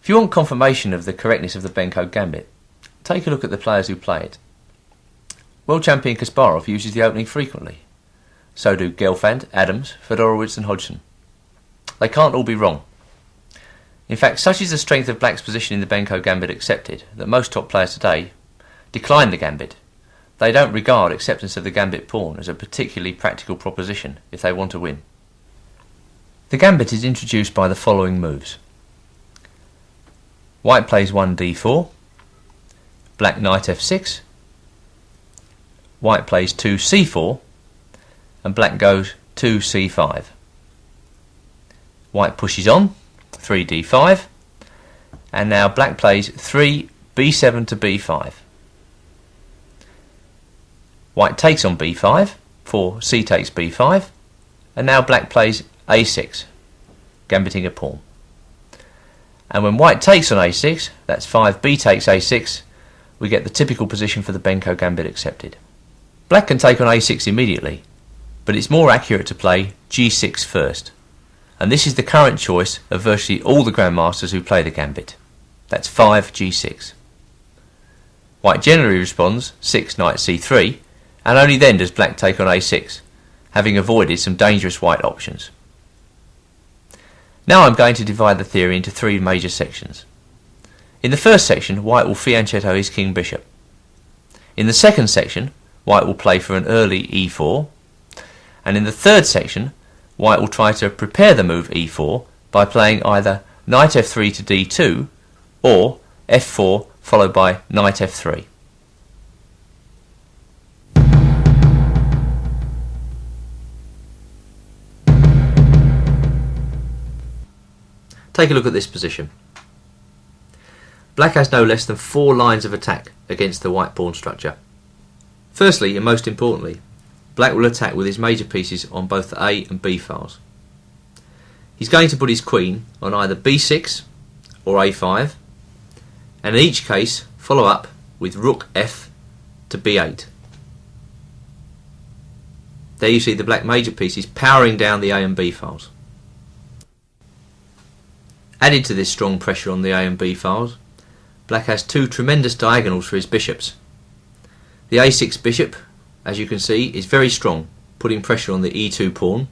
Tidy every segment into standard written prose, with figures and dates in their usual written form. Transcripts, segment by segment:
If you want confirmation of the correctness of the Benko Gambit, take a look at the players who play it. World champion Kasparov uses the opening frequently. So do Gelfand, Adams, Fedorowicz and Hodgson. They can't all be wrong. In fact, such is the strength of Black's position in the Benko Gambit accepted that most top players today decline the Gambit. They don't regard acceptance of the Gambit pawn as a particularly practical proposition if they want to win. The Gambit is introduced by the following moves. White plays 1d4, Black knight f6, White plays 2c4, and Black goes 2c5. White pushes on, 3d5, and now Black plays 3b7 to b5. White takes on b5, for c takes b5, and now Black plays a6, gambiting a pawn. And when White takes on a6, that's 5b takes a6, we get the typical position for the Benko Gambit accepted. Black can take on a6 immediately, but it's more accurate to play g6 first. And this is the current choice of virtually all the grandmasters who play the Gambit. That's 5g6. White generally responds 6 knight c3, and only then does Black take on a6, having avoided some dangerous White options. Now I'm going to divide the theory into three major sections. In the first section, White will fianchetto his king-bishop. In the second section, White will play for an early e4, and in the third section, White will try to prepare the move e4 by playing either knight f3 to d2 or f4 followed by knight f3. Take a look at this position. Black has no less than 4 lines of attack against the White pawn structure. Firstly, and most importantly, Black will attack with his major pieces on both the A and B files. He's going to put his queen on either b6 or a5, and in each case follow up with rook f to b8. There you see the Black major pieces powering down the A and B files. Added to this strong pressure on the A and B files, Black has 2 tremendous diagonals for his bishops. The a6 bishop, as you can see, is very strong, putting pressure on the e2 pawn,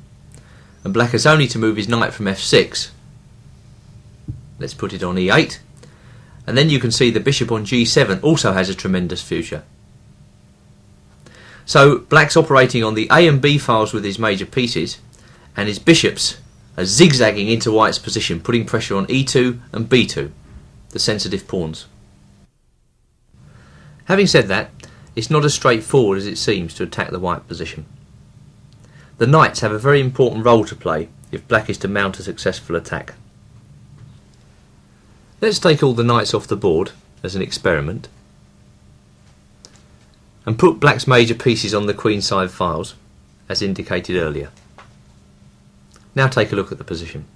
and Black has only to move his knight from f6. Let's put it on e8, and then you can see the bishop on g7 also has a tremendous future. So Black's operating on the A and B files with his major pieces, and his bishops are zigzagging into White's position, putting pressure on e2 and b2, the sensitive pawns. Having said that, it's not as straightforward as it seems to attack the White position. The knights have a very important role to play if Black is to mount a successful attack. Let's take all the knights off the board as an experiment and put Black's major pieces on the queenside files as indicated earlier. Now take a look at the position.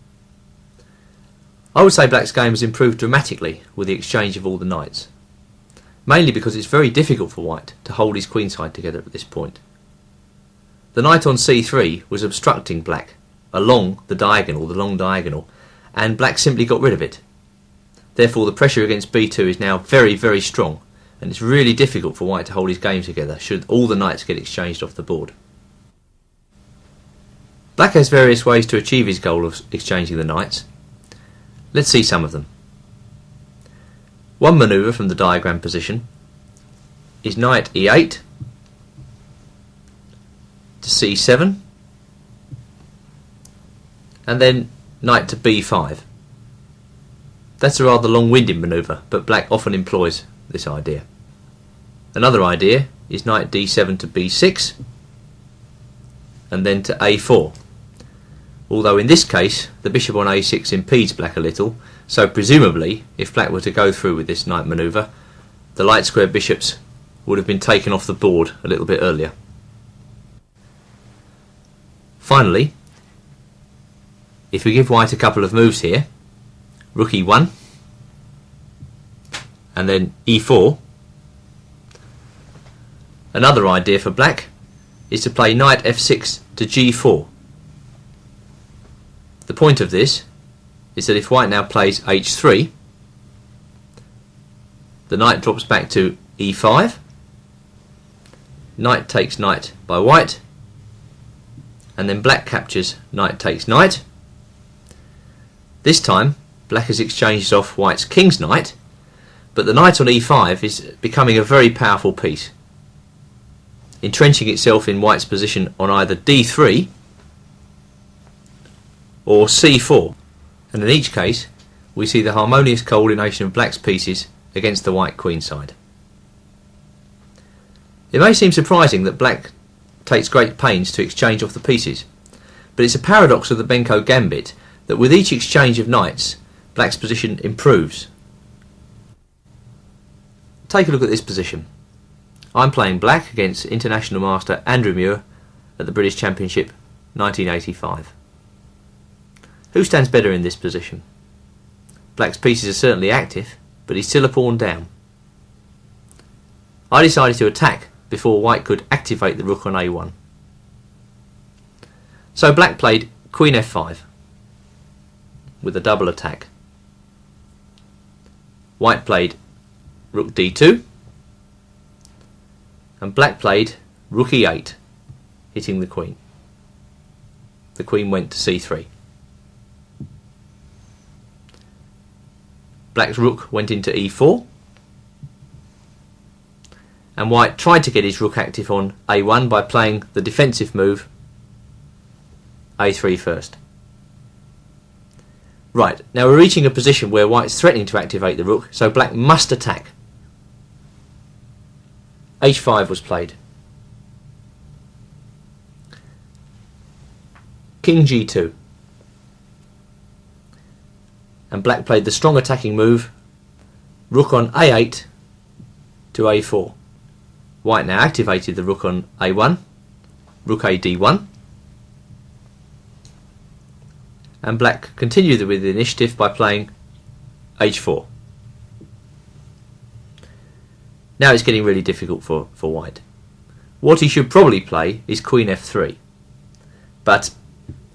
I would say Black's game has improved dramatically with the exchange of all the knights, mainly because it's very difficult for White to hold his queenside together at this point. The knight on c3 was obstructing Black along the diagonal, the long diagonal, and Black simply got rid of it. Therefore the pressure against b2 is now very, very strong, and it's really difficult for White to hold his game together should all the knights get exchanged off the board. Black has various ways to achieve his goal of exchanging the knights. Let's see some of them. One manoeuvre from the diagram position is knight e8 to c7 and then knight to b5. That's a rather long-winded manoeuvre, but Black often employs this idea. Another idea is knight d7 to b6 and then to a4. Although in this case the bishop on a6 impedes Black a little, so presumably if Black were to go through with this knight manoeuvre, the light square bishops would have been taken off the board a little bit earlier. Finally, if we give White a couple of moves here, rook e1 and then e4, another idea for Black is to play knight f6 to g4. The point of this is that if White now plays h3, the knight drops back to e5. Knight takes knight by white, and then black captures knight takes knight. This time black has exchanged off white's king's knight, but the knight on e5 is becoming a very powerful piece, entrenching itself in white's position on either d3 or c4, and in each case we see the harmonious coordination of black's pieces against the white queen side. It may seem surprising that black takes great pains to exchange off the pieces, but it's a paradox of the Benko Gambit that with each exchange of knights, black's position improves. Take a look at this position. I'm playing black against international master Andrew Muir at the British Championship 1985. Who stands better in this position? Black's pieces are certainly active, but he's still a pawn down. I decided to attack before white could activate the rook on a1. So black played queen f5 with a double attack. White played rook d2, and black played rook e8, hitting the queen. The queen went to c3. Black's rook went into e4, and white tried to get his rook active on a1 by playing the defensive move a3 first. Right, now we're reaching a position where white's threatening to activate the rook, so black must attack. h5 was played. King g2. And black played the strong attacking move, rook on a8 to a4. White now activated the rook on a1, rook a d1, and black continued with the initiative by playing h4. Now it's getting really difficult for white. What he should probably play is queen f3, but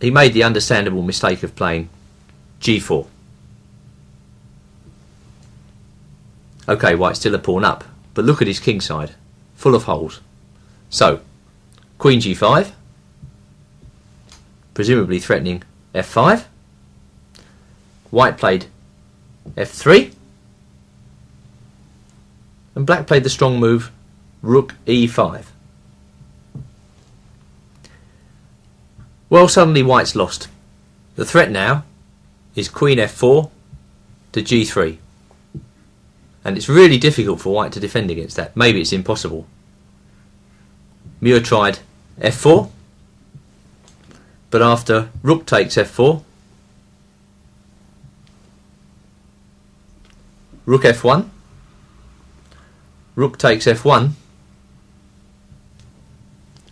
he made the understandable mistake of playing g4. Okay, white's still a pawn up, but look at his king side, full of holes. So, queen g5, presumably threatening f5. White played f3, and black played the strong move rook e5. Well, suddenly white's lost. The threat now is queen f4 to g3, and it's really difficult for white to defend against that. Maybe it's impossible. Muir tried f4, but after rook takes f4, rook f1, rook takes f1,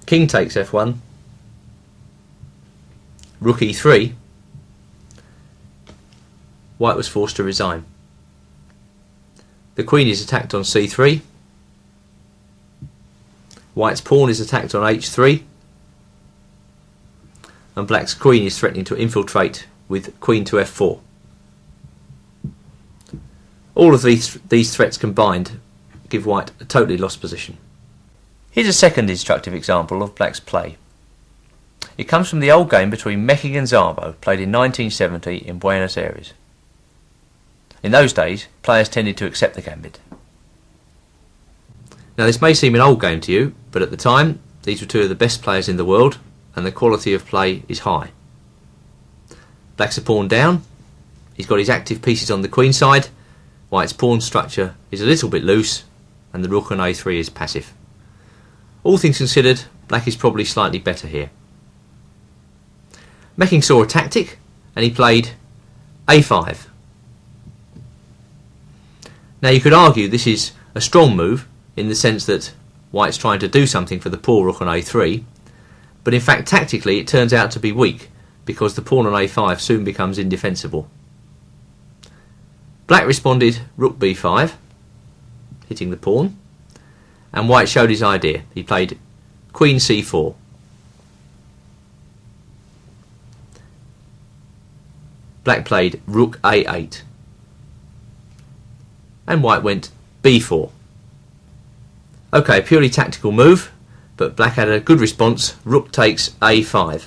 king takes f1, rook e3, white was forced to resign. The queen is attacked on c3, white's pawn is attacked on h3, and black's queen is threatening to infiltrate with queen to f4. All of these threats combined give white a totally lost position. Here's a second instructive example of black's play. It comes from the old game between Mekking and Szabo, played in 1970 in Buenos Aires. In those days, players tended to accept the gambit. Now this may seem an old game to you, but at the time these were two of the best players in the world, and the quality of play is high. Black's a pawn down, he's got his active pieces on the queen side, white's pawn structure is a little bit loose, and the rook on a3 is passive. All things considered, black is probably slightly better here. Mekking saw a tactic, and he played a5. Now you could argue this is a strong move in the sense that white's trying to do something for the poor rook on a3, but in fact tactically it turns out to be weak because the pawn on a5 soon becomes indefensible. Black responded rook b5, hitting the pawn, and white showed his idea. He played queen c4. Black played rook a8, and white went b4. Okay, purely tactical move, but black had a good response. Rook takes a5.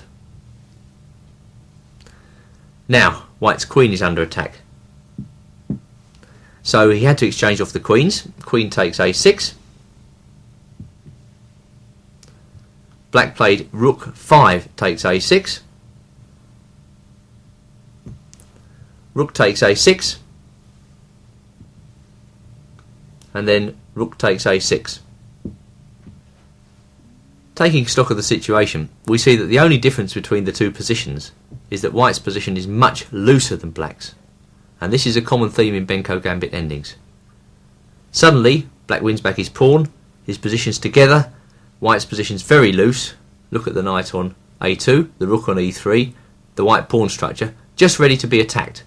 Now, white's queen is under attack. So he had to exchange off the queens. Queen takes a6. Black played rook 5 takes a6. Rook takes a6. And then rook takes a6. Taking stock of the situation, we see that the only difference between the two positions is that white's position is much looser than black's. And this is a common theme in Benko Gambit endings. Suddenly, black wins back his pawn, his position's together, white's position's very loose. Look at the knight on a2, the rook on e3, the white pawn structure, just ready to be attacked.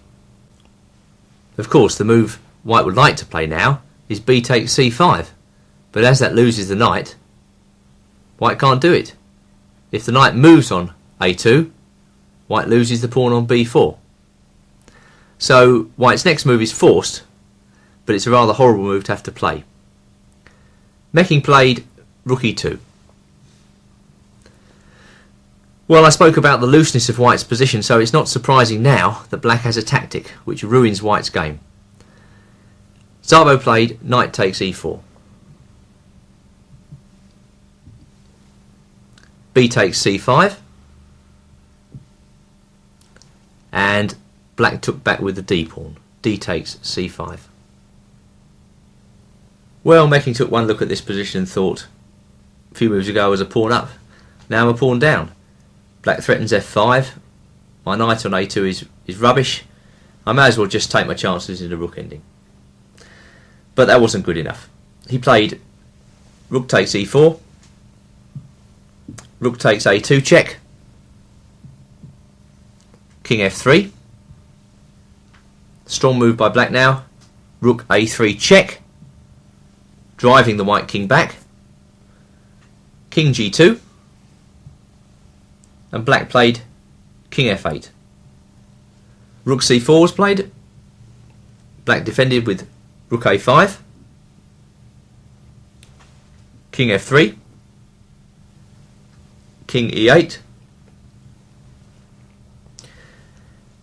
Of course, the move white would like to play now is b takes c5, but as that loses the knight, white can't do it. If the knight moves on a2, white loses the pawn on b4. So white's next move is forced, but it's a rather horrible move to have to play. Mecking played rook e2. Well, I spoke about the looseness of white's position, so it's not surprising now that black has a tactic which ruins white's game. Szabo played knight takes e4. B takes c5. And black took back with the d pawn. D takes c5. Well, Mecking took one look at this position and thought, a few moves ago I was a pawn up, now I'm a pawn down. Black threatens f5. My knight on a2 is rubbish. I may as well just take my chances in the rook ending. But that wasn't good enough. He played rook takes e4. Rook takes a2 check. King f3. Strong move by black now. Rook a3 check. Driving the white king back. King g2. And black played king f8. Rook c4 was played. Black defended with rook a5. King f3. King e8.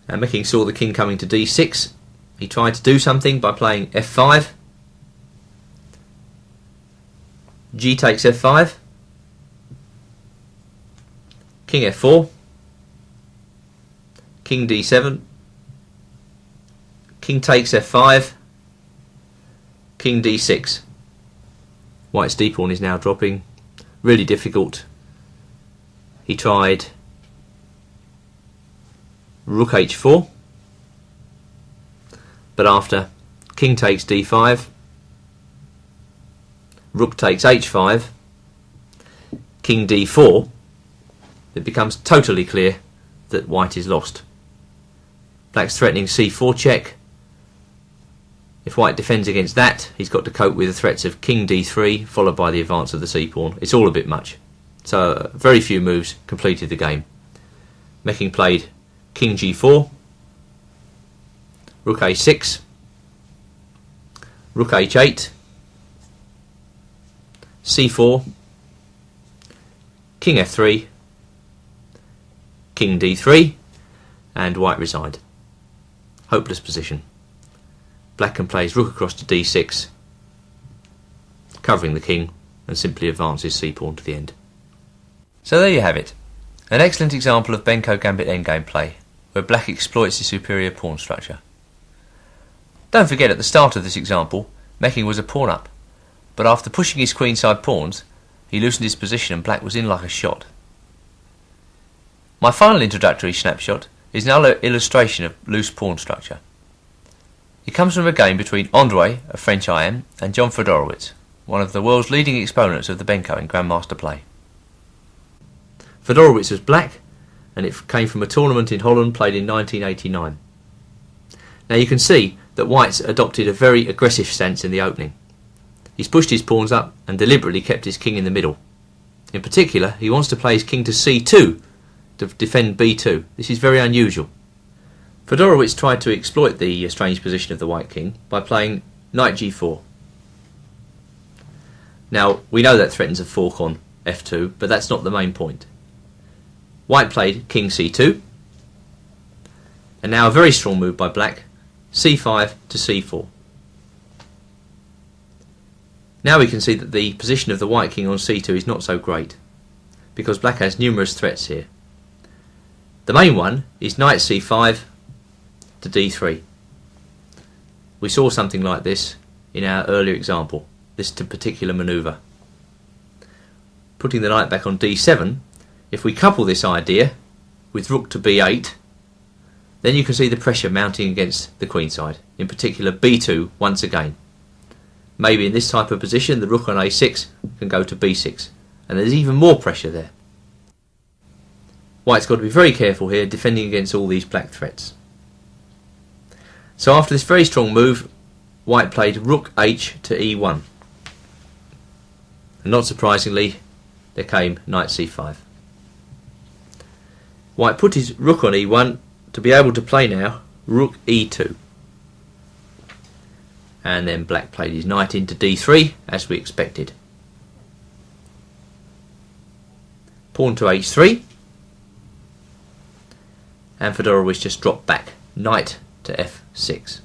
And Mecking saw the king coming to d6. He tried to do something by playing f5. G takes f5. King f4. King d7. King takes f5. King d6. White's d pawn is now dropping. Really difficult. He tried rook h4, but after king takes d5, rook takes h5, king d4, it becomes totally clear that white is lost. Black's threatening c4 check. If white defends against that, he's got to cope with the threats of king d3 followed by the advance of the c pawn. It's all a bit much. So very few moves completed the game. Mecking played king g4, rook a6, rook h8, c4, king f3, king d3, and white resigned. Hopeless position. Black can play his rook across to d6, covering the king, and simply advances c-pawn to the end. So there you have it. An excellent example of Benko Gambit endgame play, where black exploits his superior pawn structure. Don't forget, at the start of this example, Mecking was a pawn up, but after pushing his queenside pawns, he loosened his position and black was in like a shot. My final introductory snapshot is another illustration of loose pawn structure. It comes from a game between Andrei, a French IM, and John Fedorowicz, one of the world's leading exponents of the Benko in Grandmaster play. Fedorowicz was black, and it came from a tournament in Holland played in 1989. Now you can see that white's adopted a very aggressive stance in the opening. He's pushed his pawns up and deliberately kept his king in the middle. In particular, he wants to play his king to c2 to defend b2. This is very unusual. Fedorowicz tried to exploit the strange position of the white king by playing knight g4. Now, we know that threatens a fork on f2, but that's not the main point. White played king c2, and now a very strong move by black, c5 to c4. Now we can see that the position of the white king on c2 is not so great, because black has numerous threats here. The main one is knight c5 to d3. We saw something like this in our earlier example, this particular manoeuvre. Putting the knight back on d7, if we couple this idea with rook to b8, then you can see the pressure mounting against the queenside, in particular b2 once again. Maybe in this type of position the rook on a6 can go to b6, and there's even more pressure there. White's got to be very careful here, defending against all these black threats. So after this very strong move, white played rook h to e1. And not surprisingly, there came knight c5. White put his rook on e1 to be able to play now rook e2. And then black played his knight into d3, as we expected. Pawn to h3. And Fedorowicz just dropped back, knight to f6.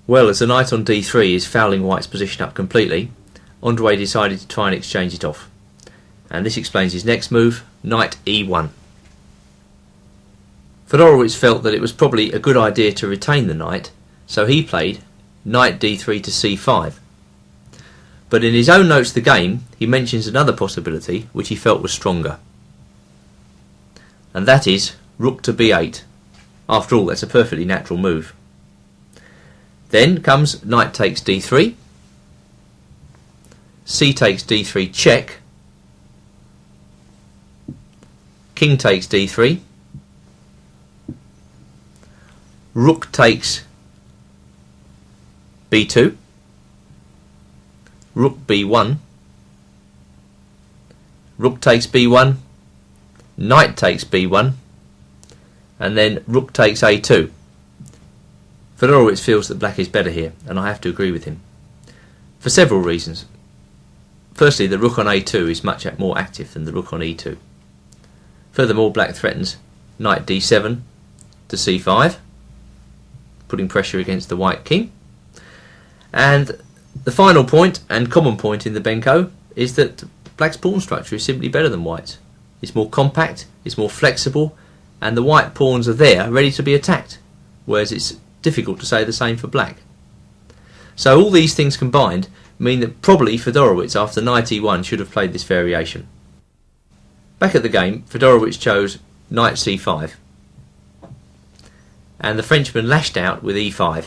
Well, as the knight on d3 is fouling white's position up completely, Andrei decided to try and exchange it off. And this explains his next move, knight e1. Fedorowicz felt that it was probably a good idea to retain the knight, so he played knight d3 to c5. But in his own notes of the game, he mentions another possibility which he felt was stronger. And that is rook to b8. After all, that's a perfectly natural move. Then comes knight takes d3, c takes d3 check, king takes d3, rook takes b2, rook b1, rook takes b1, knight takes b1, and then rook takes a2. Fedorowicz feels that black is better here, and I have to agree with him, for several reasons. Firstly, the rook on a2 is much more active than the rook on e2. Furthermore, black threatens knight d7 to c5, putting pressure against the white king. And the final point, and common point in the Benko, is that black's pawn structure is simply better than white's. It's more compact, it's more flexible, and the white pawns are there ready to be attacked, whereas it's difficult to say the same for black. So all these things combined mean that probably Fedorowicz after knight e1 should have played this variation. Back at the game, Fedorowicz chose knight c5, and the Frenchman lashed out with e5.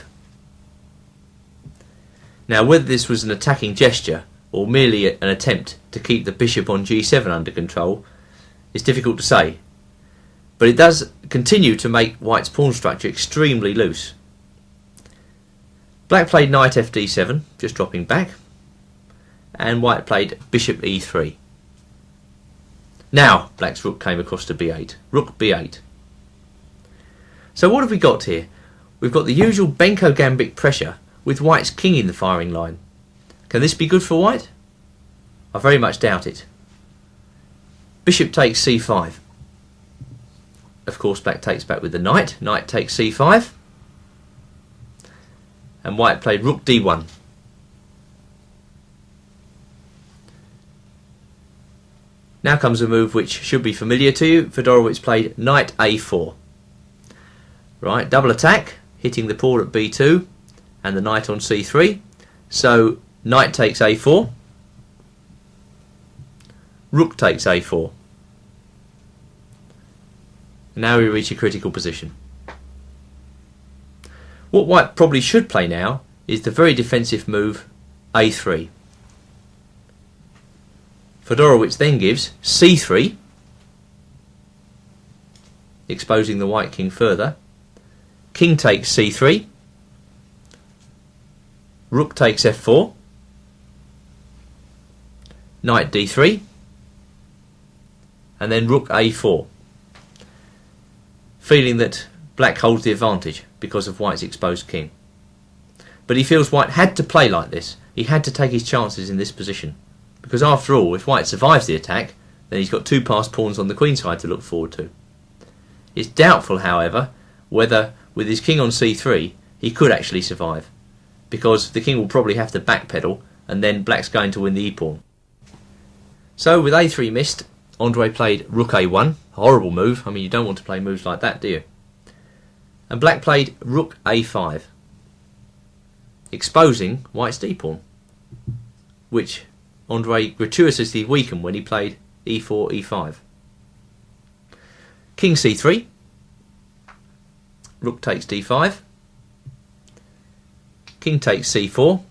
Now, whether this was an attacking gesture or merely an attempt to keep the bishop on g7 under control is difficult to say, but it does continue to make white's pawn structure extremely loose. Black played knight fd7, just dropping back, and white played bishop e3. Now black's rook came across to b8, rook b8. So what have we got here? We've got the usual Benko Gambit pressure with white's king in the firing line. Can this be good for white? I very much doubt it. Bishop takes c5. Of course, black takes back with the knight. Knight takes c5. And white played rook d1. Now comes a move which should be familiar to you. Fedorowicz played knight a4. Right, double attack, hitting the pawn at b2 and the knight on c3. So knight takes a4, rook takes a4. Now we reach a critical position. What white probably should play now is the very defensive move a3. Fedorowicz then gives c3, exposing the white king further. King takes c3, rook takes f4, knight d3, and then rook a4, feeling that black holds the advantage because of white's exposed king. But he feels white had to play like this. he had to take his chances in this position, because after all, if white survives the attack, then he's got two passed pawns on the queen side to look forward to. It's doubtful, however, whether with his king on c3 he could actually survive, because the king will probably have to backpedal and then black's going to win the e-pawn. So with a3 missed, Andre played rook a1, a horrible move. I mean, you don't want to play moves like that, do you? And black played rook a5, exposing white's d-pawn, which Andre gratuitously weakened when he played e4, e5. King c3, rook takes d5, king takes c4,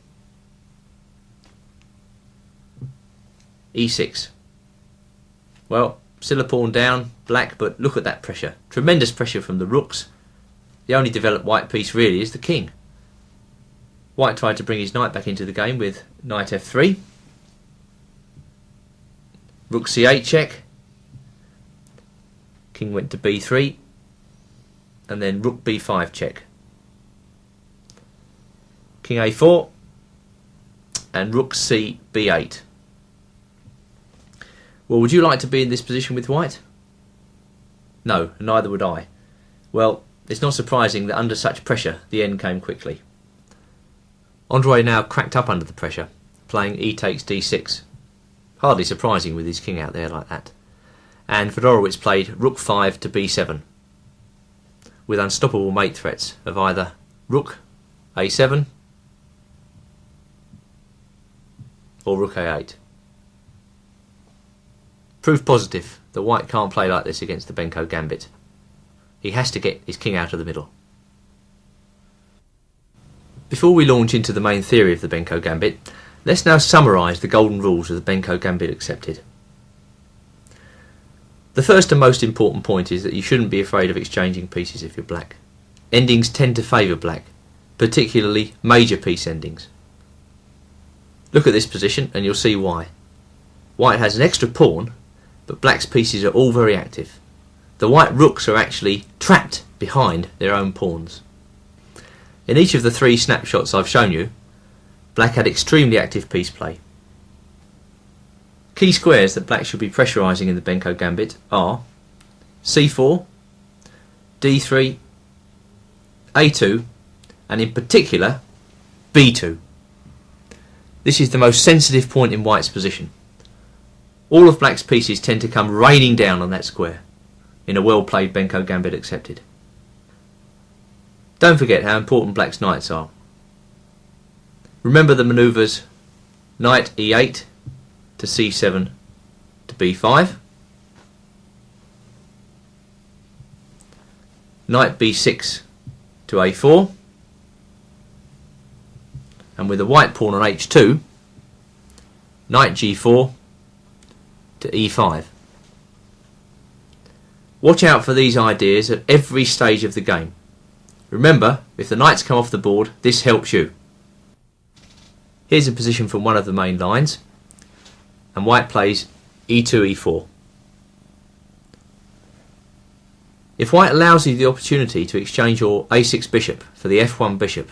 e6. Well, still a pawn down, black, but look at that pressure. Tremendous pressure from the rooks. The only developed white piece really is the king. White tried to bring his knight back into the game with knight f3. Rook c8 check. King went to b3. And then rook b5 check. King a4. And rook c b8. Well, would you like to be in this position with white? No, neither would I. Well, it's not surprising that under such pressure the end came quickly. Andre now cracked up under the pressure, playing e takes d6. Hardly surprising with his king out there like that. And Fedorowicz played rook 5 to b7, with unstoppable mate threats of either rook a7 or rook a8. Proof positive that white can't play like this against the Benko Gambit. He has to get his king out of the middle. Before we launch into the main theory of the Benko Gambit, let's now summarise the golden rules of the Benko Gambit accepted. The first and most important point is that you shouldn't be afraid of exchanging pieces if you're black. Endings tend to favour black, particularly major piece endings. Look at this position and you'll see why. White has an extra pawn, but black's pieces are all very active. The white rooks are actually trapped behind their own pawns. In each of the three snapshots I've shown you, black had extremely active piece play. Key squares that black should be pressurising in the Benko Gambit are c4, d3, a2, and in particular b2. This is the most sensitive point in white's position. All of black's pieces tend to come raining down on that square in a well played Benko Gambit accepted. Don't forget how important black's knights are. Remember the manoeuvres knight e8 to c7 to b5, knight b6 to a4, and with a white pawn on h2, knight g4 to e5. Watch out for these ideas at every stage of the game. Remember, if the knights come off the board, this helps you. Here's a position from one of the main lines, and white plays e2, e4. If white allows you the opportunity to exchange your a6 bishop for the f1 bishop,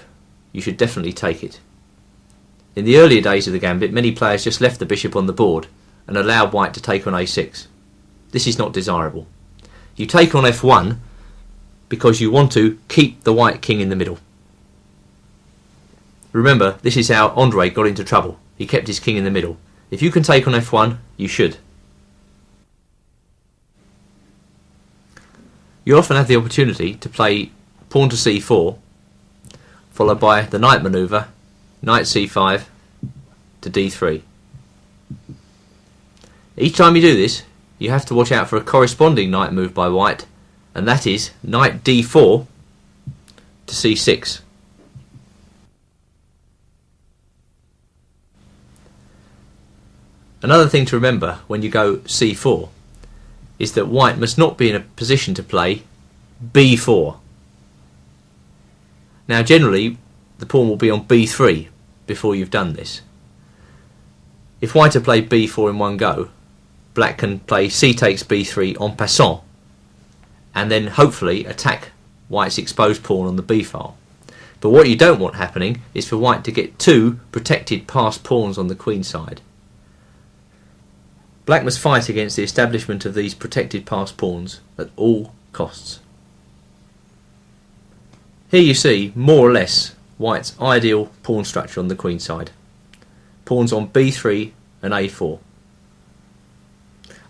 you should definitely take it. In the earlier days of the gambit, many players just left the bishop on the board and allowed white to take on a6. This is not desirable. You take on f1 because you want to keep the white king in the middle. Remember, this is how Andre got into trouble. He kept his king in the middle. If you can take on f1, you should. You often have the opportunity to play pawn to c4, followed by the knight manoeuvre, knight c5 to d3. Each time you do this, you have to watch out for a corresponding knight move by white, and that is knight d4 to c6. Another thing to remember when you go c4 is that white must not be in a position to play b4. Now generally the pawn will be on b3 before you've done this. If white had played b4 in one go, black can play c takes b3 en passant and then hopefully attack white's exposed pawn on the b file. But what you don't want happening is for white to get two protected passed pawns on the queen side. Black must fight against the establishment of these protected passed pawns at all costs. Here you see, more or less, white's ideal pawn structure on the queen side. Pawns on b3 and a4.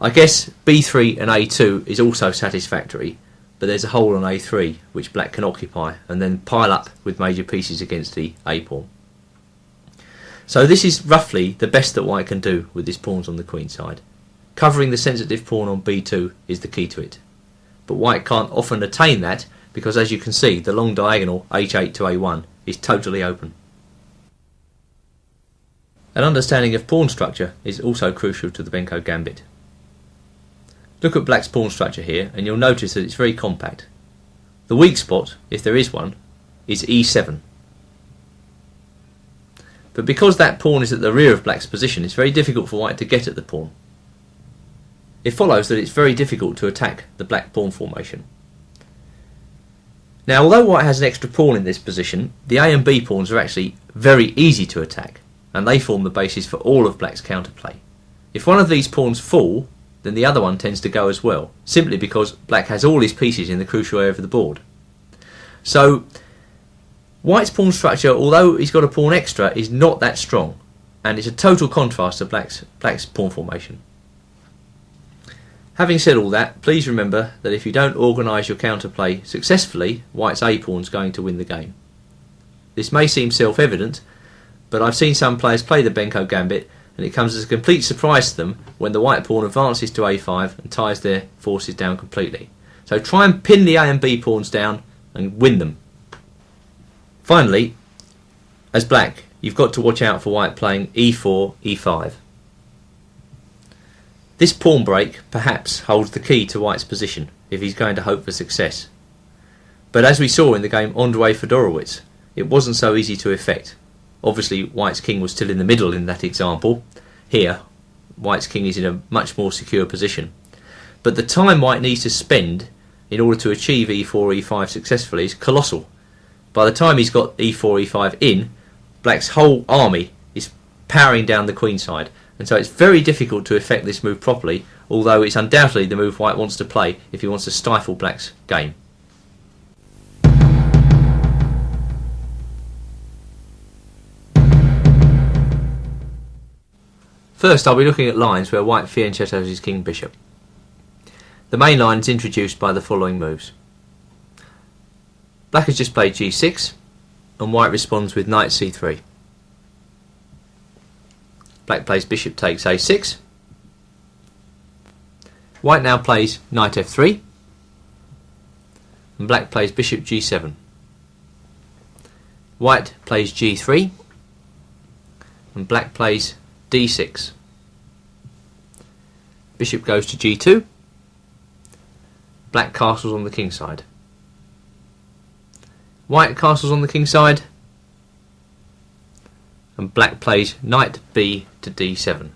I guess b3 and a2 is also satisfactory, but there's a hole on a3 which black can occupy and then pile up with major pieces against the a pawn. So this is roughly the best that white can do with his pawns on the queen side. Covering the sensitive pawn on b2 is the key to it. But white can't often attain that because, as you can see, the long diagonal h8 to a1 is totally open. An understanding of pawn structure is also crucial to the Benko Gambit. Look at black's pawn structure here and you'll notice that it's very compact. The weak spot, if there is one, is e7. But because that pawn is at the rear of black's position, it's very difficult for white to get at the pawn. It follows that it's very difficult to attack the black pawn formation. Now, although white has an extra pawn in this position, the a and b pawns are actually very easy to attack, and they form the basis for all of black's counterplay. If one of these pawns fall, then the other one tends to go as well, simply because black has all his pieces in the crucial area of the board. So, white's pawn structure, although he's got a pawn extra, is not that strong, and it's a total contrast to black's pawn formation. Having said all that, please remember that if you don't organise your counterplay successfully, white's a pawn's going to win the game. This may seem self-evident, but I've seen some players play the Benko Gambit and it comes as a complete surprise to them when the white pawn advances to a5 and ties their forces down completely. So try and pin the a and b pawns down and win them. Finally, as black, you've got to watch out for white playing e4, e5. This pawn break perhaps holds the key to white's position if he's going to hope for success. But as we saw in the game Andrei Fedorowicz, it wasn't so easy to effect. Obviously white's king was still in the middle in that example. Here, white's king is in a much more secure position. But the time white needs to spend in order to achieve e4, e5 successfully is colossal. By the time he's got e4, e5 in, black's whole army is powering down the queen side. And so it's very difficult to effect this move properly, although it's undoubtedly the move white wants to play if he wants to stifle black's game. First, I'll be looking at lines where white fianchettos his king bishop. The main line is introduced by the following moves. Black has just played g6 and white responds with knight c3. Black plays bishop takes a6. White now plays knight f3 and black plays bishop g7. White plays g3 and black plays d6. Bishop goes to g2. Black castles on the king side. White castles on the king side and black plays knight b to d7.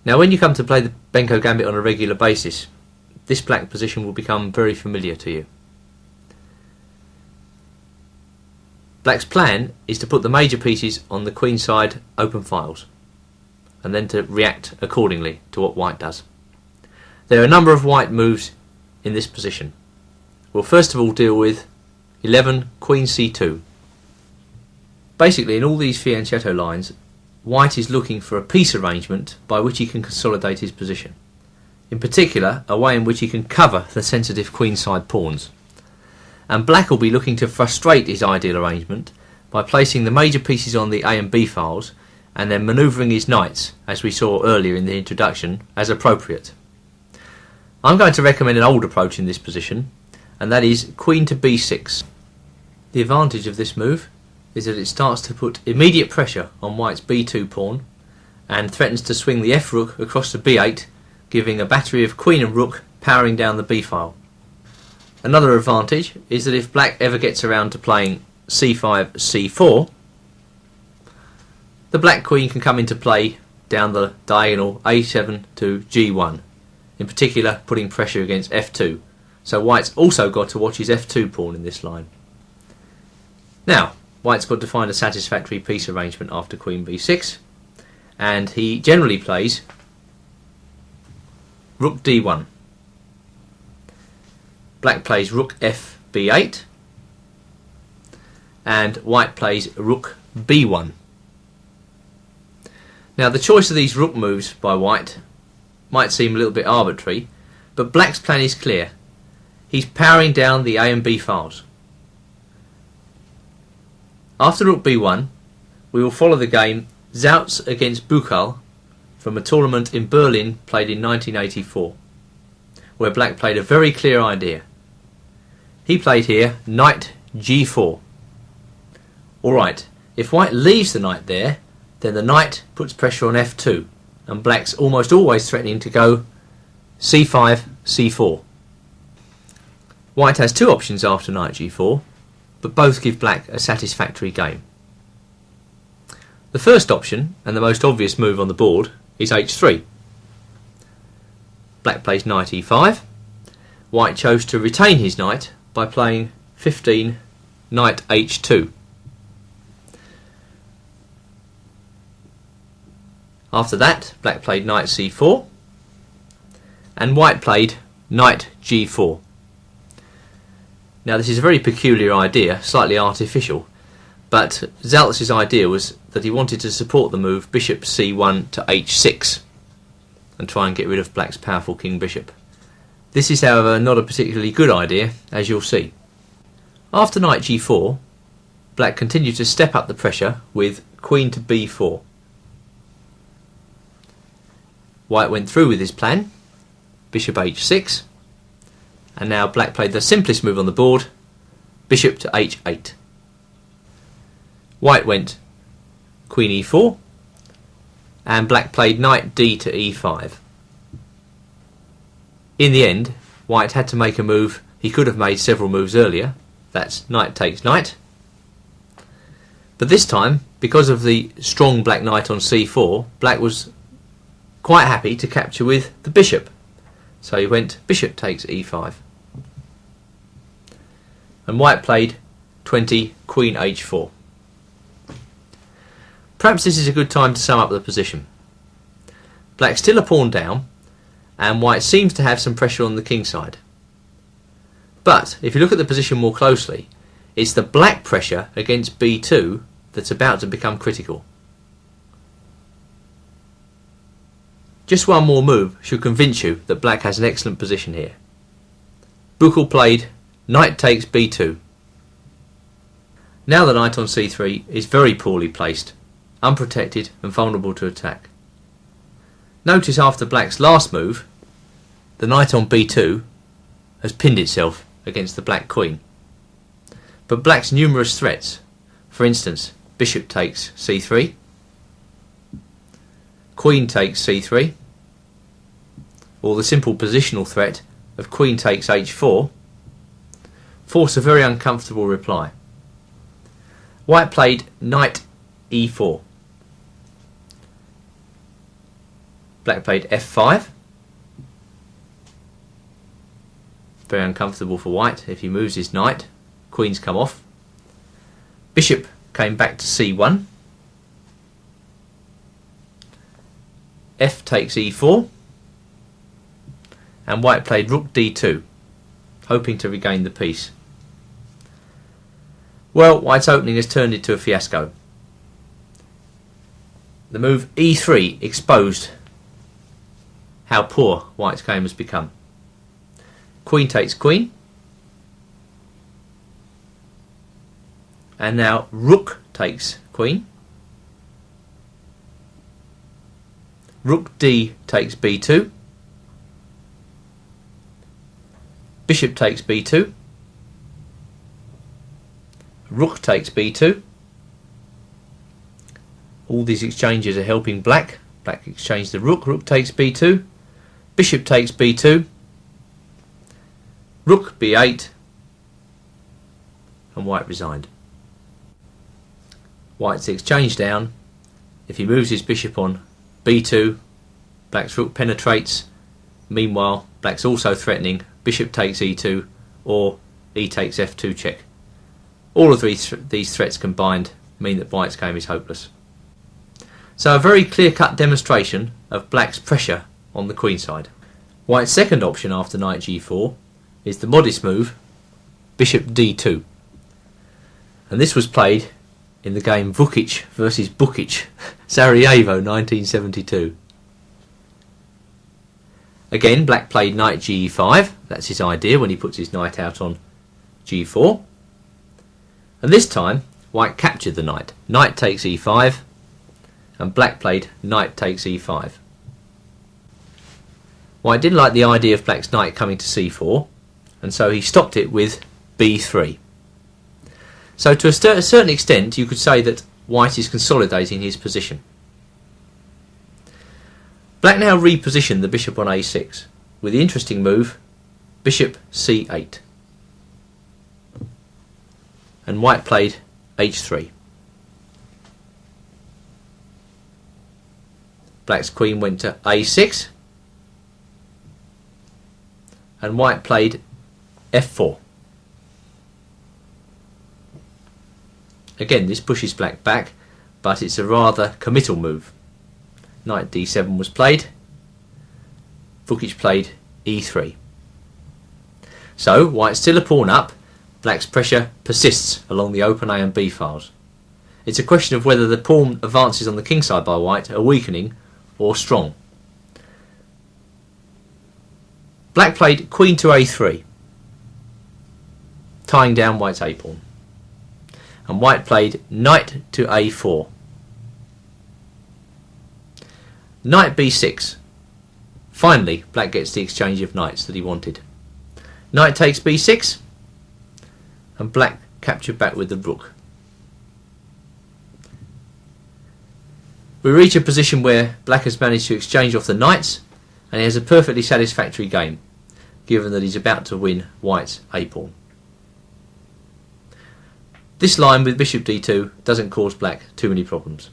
Now when you come to play the Benko Gambit on a regular basis, this black position will become very familiar to you. Black's plan is to put the major pieces on the queen side open files and then to react accordingly to what white does. There are a number of white moves in this position. We'll first of all deal with 11 queen c2. Basically, in all these fianchetto lines, white is looking for a piece arrangement by which he can consolidate his position. In particular, a way in which he can cover the sensitive queenside pawns. And black will be looking to frustrate his ideal arrangement by placing the major pieces on the A and B files and then manoeuvring his knights, as we saw earlier in the introduction, as appropriate. I'm going to recommend an old approach in this position, and that is queen to b6. The advantage of this move is that it starts to put immediate pressure on white's b2 pawn and threatens to swing the f rook across to b8, giving a battery of queen and rook powering down the b file. Another advantage is that if black ever gets around to playing c5, c4, the black queen can come into play down the diagonal a7 to g1, in particular putting pressure against f2, so white's also got to watch his f2 pawn in this line. Now, white's got to find a satisfactory piece arrangement after queen b6, and he generally plays rook d1. Black plays rook f b8, and white plays rook b1. Now, the choice of these rook moves by white might seem a little bit arbitrary, but black's plan is clear. He's powering down the A and B files. After rook b1, we will follow the game Zouts against Bukal from a tournament in Berlin played in 1984, where black played a very clear idea. He played here knight g4. Alright, if white leaves the knight there, then the knight puts pressure on f2, and black's almost always threatening to go c5, c4. White has two options after knight g4, but both give black a satisfactory game. The first option, and the most obvious move on the board, is h3. Black plays knight e5. White chose to retain his knight by playing 15 knight h2. After that, black played knight c4, and white played knight g4. Now, this is a very peculiar idea, slightly artificial, but Zaltz's idea was that he wanted to support the move bishop c1 to h6 and try and get rid of black's powerful king bishop. This is, however, not a particularly good idea, as you'll see. After knight g4, black continued to step up the pressure with queen to b4. White went through with his plan, bishop h6, and now black played the simplest move on the board, bishop to h8. White went queen e4, and black played knight d to e5. In the end, white had to make a move he could have made several moves earlier, that's knight takes knight. But this time, because of the strong black knight on c4, black was quite happy to capture with the bishop. So he went bishop takes e5. And white played 20 queen h4. Perhaps this is a good time to sum up the position. Black's still a pawn down, and white seems to have some pressure on the king side. But if you look at the position more closely, it's the black pressure against b2 that's about to become critical. Just one more move should convince you that black has an excellent position here. Bukal played knight takes b2. Now the knight on c3 is very poorly placed, unprotected and vulnerable to attack. Notice after black's last move, the knight on b2 has pinned itself against the black queen. But black's numerous threats, for instance, bishop takes c3, queen takes c3, or the simple positional threat of queen takes h4, force a very uncomfortable reply. White played knight e4. Black played f5. Very uncomfortable for white. If he moves his knight, queens come off. Bishop came back to c1. F takes e4. And white played rook d2, hoping to regain the piece. Well, white's opening has turned into a fiasco. The move e3 exposed how poor white's game has become. Queen takes queen. And now rook takes queen. Rook d takes b2. Bishop takes b2. Rook takes b2. All these exchanges are helping black. Black exchanged the rook. Rook takes b2. Bishop takes b2. Rook b8. And white resigned. White's exchange down. If he moves his bishop on b2, black's rook penetrates. Meanwhile, black's also threatening bishop takes e2 or e takes f2 check. All of these threats combined mean that white's game is hopeless. So a very clear-cut demonstration of black's pressure on the queen side. White's second option after knight g4 is the modest move, bishop d2. And this was played in the game Vukic versus Bukic, Sarajevo 1972. Again, black played knight ge5, that's his idea when he puts his knight out on g4. And this time, white captured the knight. Knight takes e5, and black played knight takes e5. White didn't like the idea of black's knight coming to c4, and so he stopped it with b3. So to a certain extent, you could say that white is consolidating his position. Black now repositioned the bishop on a6 with the interesting move bishop c8. And white played h3. Black's queen went to a6, and white played f4. Again, this pushes black back, but it's a rather committal move. Knight d7 was played. Vukic played e3. So, white's still a pawn up. Black's pressure persists along the open A and B files. It's a question of whether the pawn advances on the king side by white are weakening or strong. Black played queen to a3, tying down white's a pawn. And white played knight to a4. Knight b6. Finally, black gets the exchange of knights that he wanted. Knight takes b6, and black captured back with the rook. We reach a position where black has managed to exchange off the knights, and he has a perfectly satisfactory game, given that he's about to win white's a-pawn. This line with bishop d2 doesn't cause black too many problems.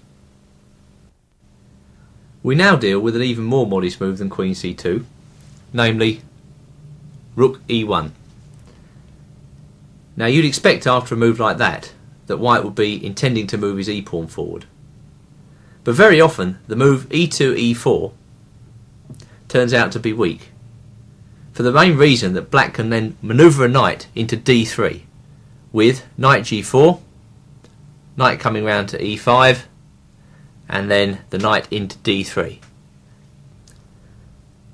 We now deal with an even more modest move than queen c2, namely rook e1. Now you'd expect after a move like that white would be intending to move his e-pawn forward. But very often the move e2 e4 turns out to be weak, for the main reason that black can then manoeuvre a knight into d3 with knight g4, knight coming round to e5, and then the knight into d3.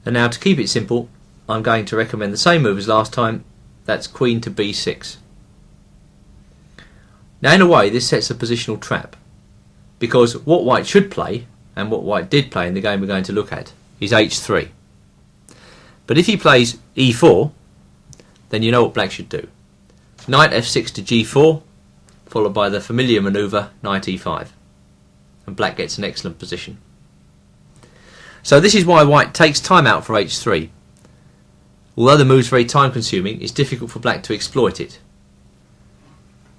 And now to keep it simple, I'm going to recommend the same move as last time, that's queen to b6. Now in a way this sets a positional trap, because what white should play, and what white did play in the game we're going to look at, is h3. But if he plays e4, then you know what black should do. Knight f6 to g4, followed by the familiar manoeuvre knight e5. And black gets an excellent position. So this is why white takes time out for h3. Although the move's very time consuming, it's difficult for black to exploit it.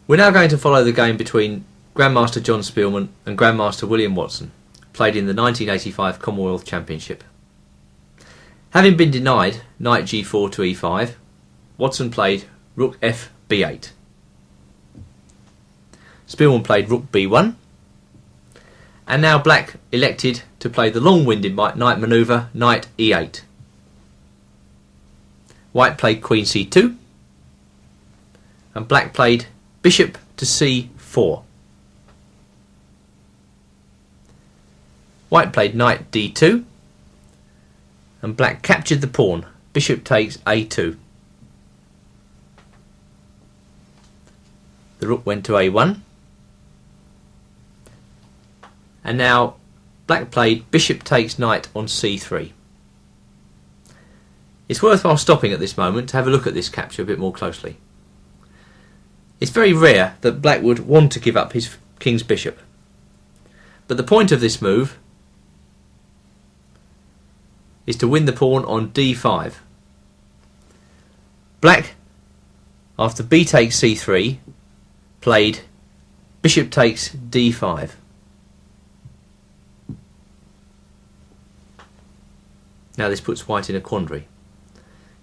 We're now going to follow the game between Grandmaster John Spielman and Grandmaster William Watson, played in the 1985 Commonwealth Championship. Having been denied knight g4 to e5, Watson played rook f b8. Spielman played rook b1, and now black elected to play the long-winded knight manoeuvre knight e8. White played queen c2, and black played bishop to c4. White played knight d2, and black captured the pawn. Bishop takes a2. The rook went to a1. And now black played bishop takes knight on c3. It's worthwhile stopping at this moment to have a look at this capture a bit more closely. It's very rare that black would want to give up his king's bishop. But the point of this move is to win the pawn on d5. Black, after b takes c3, played bishop takes d5. Now this puts white in a quandary.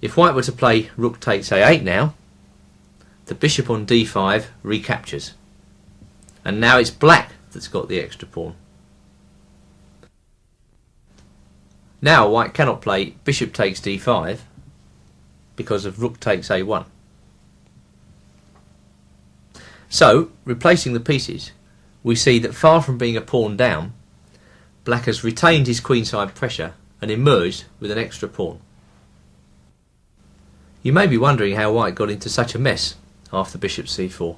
If white were to play rook takes a8 now, the bishop on d5 recaptures. And now it's black that's got the extra pawn. Now white cannot play bishop takes d5 because of rook takes a1. So, replacing the pieces, we see that far from being a pawn down, black has retained his queenside pressure and emerged with an extra pawn. You may be wondering how white got into such a mess after bishop c4.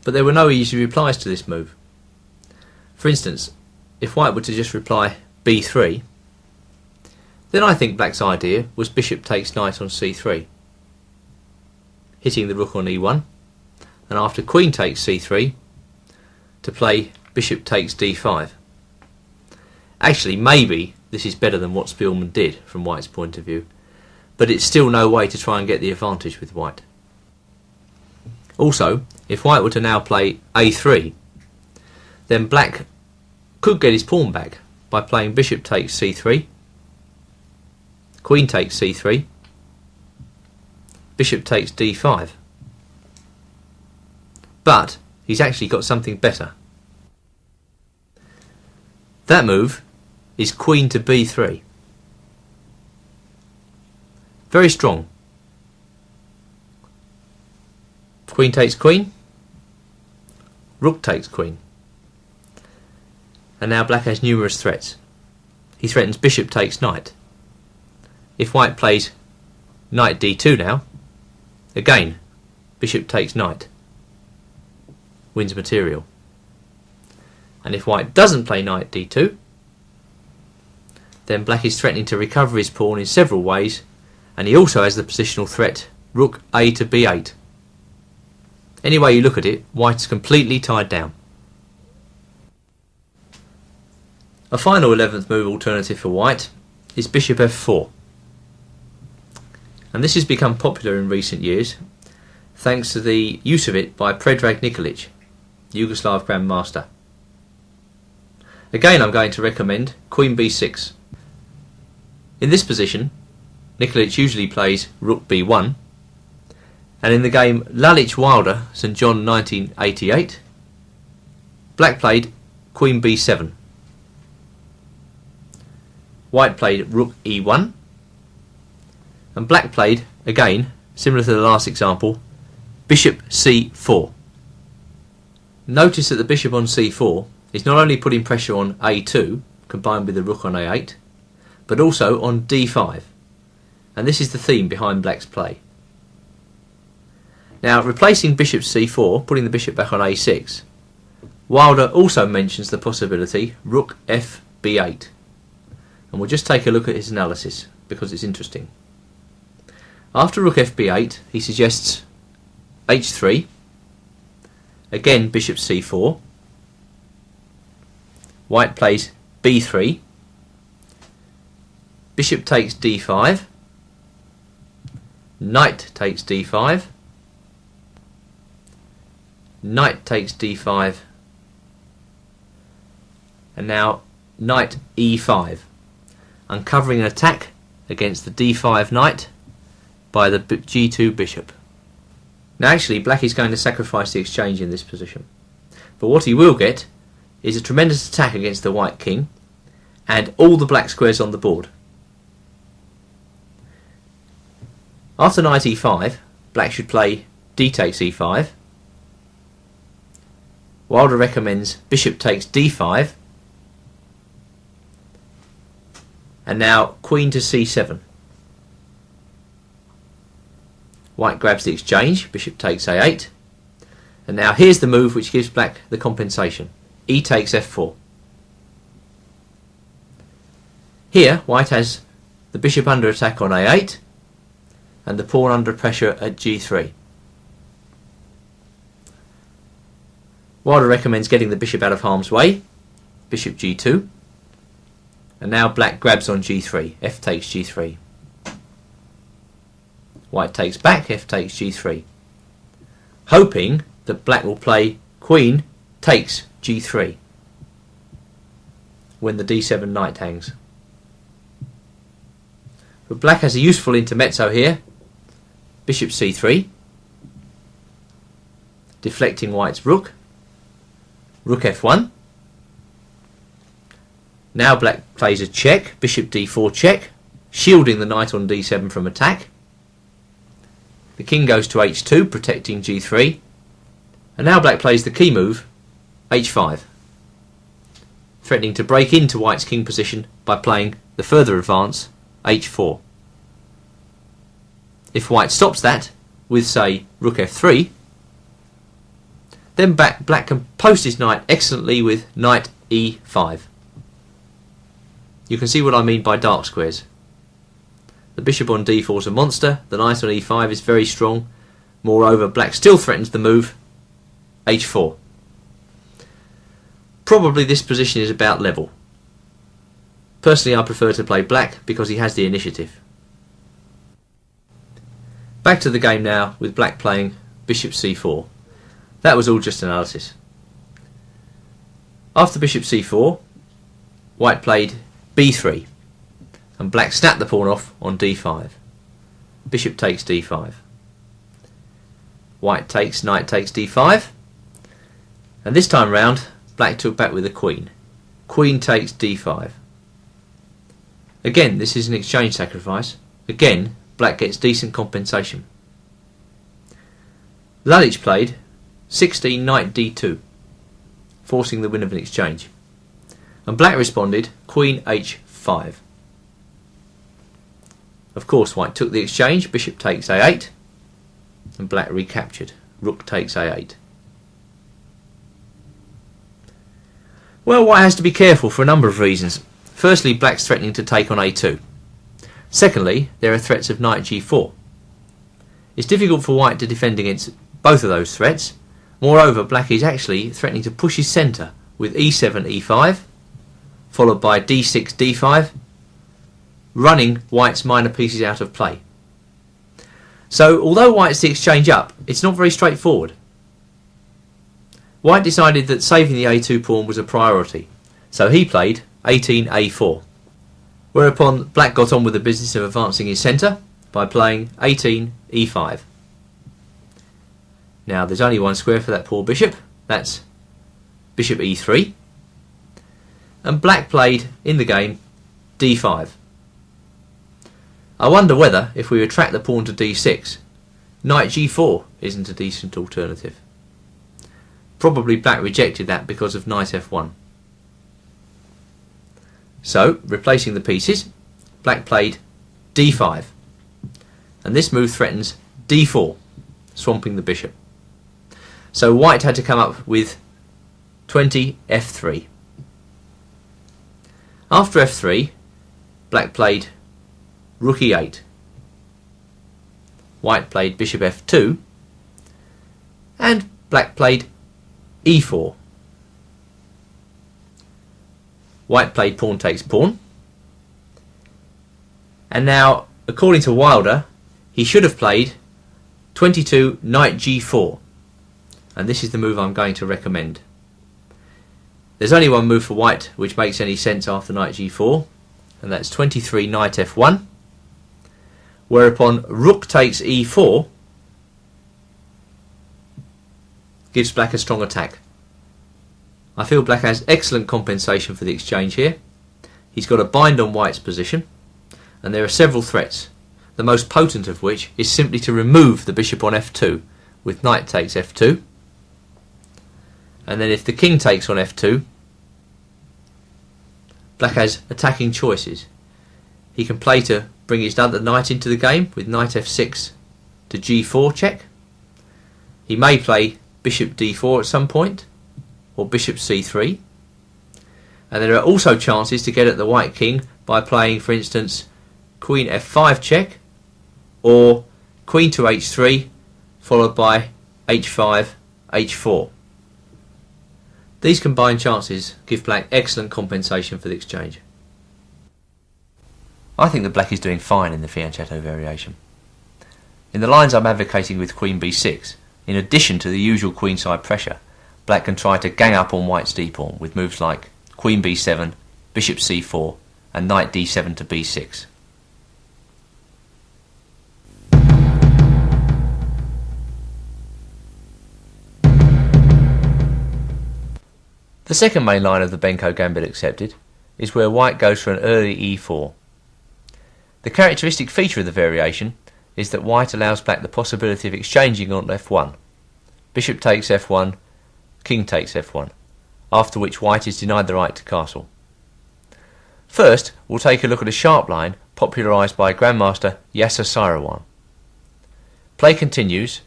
But there were no easy replies to this move. For instance, if white were to just reply b3, then I think black's idea was bishop takes knight on c3, hitting the rook on e1, and after queen takes c3 to play bishop takes d5. Actually, maybe this is better than what Spielman did from white's point of view, but it's still no way to try and get the advantage with white. Also, if white were to now play a3, then black could get his pawn back by playing bishop takes c3, queen takes c3, bishop takes d5. But he's actually got something better. That move is queen to b3. Very strong. Queen takes queen, rook takes queen. And now black has numerous threats. He threatens bishop takes knight. If white plays knight d2 now, again, bishop takes knight. Wins material. And if white doesn't play knight d2, then black is threatening to recover his pawn in several ways, and he also has the positional threat rook a to b8. Any way you look at it, white is completely tied down. A final 11th move alternative for white is bishop f4. And this has become popular in recent years thanks to the use of it by Predrag Nikolic, Yugoslav Grandmaster. Again, I'm going to recommend queen b6. In this position, Nikolic usually plays rook b1, and in the game Lalic-Wilder, St John 1988, black played queen b7. White played rook e1, and black played, again, similar to the last example, bishop c4. Notice that the bishop on c4 is not only putting pressure on a2, combined with the rook on a8, but also on d5, and this is the theme behind black's play. Now, replacing bishop c4, putting the bishop back on a6, Wilder also mentions the possibility rook f b8, and we'll just take a look at his analysis because it's interesting. After rook f b8, he suggests h3, again bishop c4, white plays b3, bishop takes d5, knight takes d5, knight takes d5, and now knight e5, uncovering an attack against the d5 knight by the g2 bishop. Now actually black is going to sacrifice the exchange in this position, but what he will get is a tremendous attack against the white king and all the black squares on the board. After knight e5, black should play d takes e5. Wilder recommends bishop takes d5, and now queen to c7. White grabs the exchange, bishop takes a8, and now here's the move which gives black the compensation, e takes f4. Here white has the bishop under attack on a8 and the pawn under pressure at g3. Wilder recommends getting the bishop out of harm's way, bishop g2, and now black grabs on g3, f takes g3. White takes back, f takes g3, hoping that black will play queen takes g3 when the d7 knight hangs. But black has a useful intermezzo here, bishop c3, deflecting white's rook. Rook f1. Now black plays a check, bishop d4 check, shielding the knight on d7 from attack. The king goes to h2, protecting g3. And now black plays the key move, h5, threatening to break into white's king position by playing the further advance, h4. If white stops that with, say, rook f3, then black can post his knight excellently with knight e5. You can see what I mean by dark squares. The bishop on d4 is a monster, the knight on e5 is very strong. Moreover, black still threatens the move h4. Probably this position is about level. Personally, I prefer to play black because he has the initiative. Back to the game now with black playing bishop c4. That was all just analysis. After bishop c4, white played b3 and black snapped the pawn off on d5. Bishop takes d5. White takes, knight takes d5, and this time round black took back with the queen. Queen takes d5. Again, this is an exchange sacrifice. Again, black gets decent compensation. Lalic played 16 knight d2, forcing the win of an exchange, and black responded queen h5. Of course, white took the exchange, bishop takes a8, and black recaptured, rook takes a8. Well, white has to be careful for a number of reasons. Firstly, black's threatening to take on a2. Secondly, there are threats of knight g4. It's difficult for white to defend against both of those threats. Moreover, black is actually threatening to push his centre with e7 e5, followed by d6 d5, running white's minor pieces out of play. So, although white's the exchange up, it's not very straightforward. White decided that saving the a2 pawn was a priority, so he played 18 a4, whereupon black got on with the business of advancing his centre by playing 18 e5. Now there's only one square for that poor bishop, that's bishop e3, and black played in the game d5. I wonder whether, if we retract the pawn to d6, knight g4 isn't a decent alternative. Probably black rejected that because of knight f1. So, replacing the pieces, black played d5, and this move threatens d4, swamping the bishop. So white had to come up with 20 f3. After f3, black played rook e8. White played bishop f2, and black played e4. White played pawn takes pawn, and now, according to Wilder, he should have played 22 knight g4, and this is the move I'm going to recommend. There's only one move for white which makes any sense after knight g4, and that's 23 knight f1, whereupon rook takes e4 gives black a strong attack. I feel black has excellent compensation for the exchange here. He's got a bind on white's position, and there are several threats, the most potent of which is simply to remove the bishop on f2 with knight takes f2, and then if the king takes on f2, black has attacking choices. He can play to bring his other knight into the game with knight f6 to g4 check. He may play bishop d4 at some point, or bishop c3, and there are also chances to get at the white king by playing, for instance, queen f5 check, or queen to h3 followed by h5 h4. These combined chances give black excellent compensation for the exchange. I think that black is doing fine in the fianchetto variation. In the lines I'm advocating with queen b6, in addition to the usual queenside pressure, black can try to gang up on white's d-pawn with moves like queen b7, bishop c4 and knight d7 to b6. The second main line of the Benko Gambit accepted is where white goes for an early e4. The characteristic feature of the variation is that white allows black the possibility of exchanging on f1. Bishop takes f1, king takes f1, after which white is denied the right to castle. First, we'll take a look at a sharp line popularised by Grandmaster Yasser Seirawan. Play continues,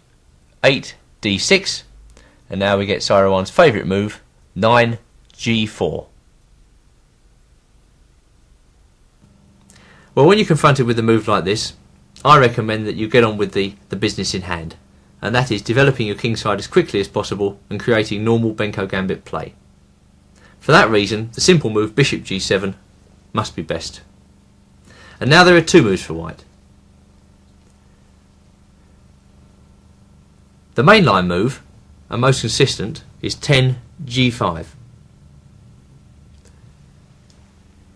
8d6, and now we get Seirawan's favourite move, 9g4. Well, when you're confronted with a move like this, I recommend that you get on with the business in hand, and that is developing your kingside as quickly as possible and creating normal Benko Gambit play. For that reason, the simple move bishop g7 must be best. And now there are two moves for white. The mainline move, and most consistent, is 10g5.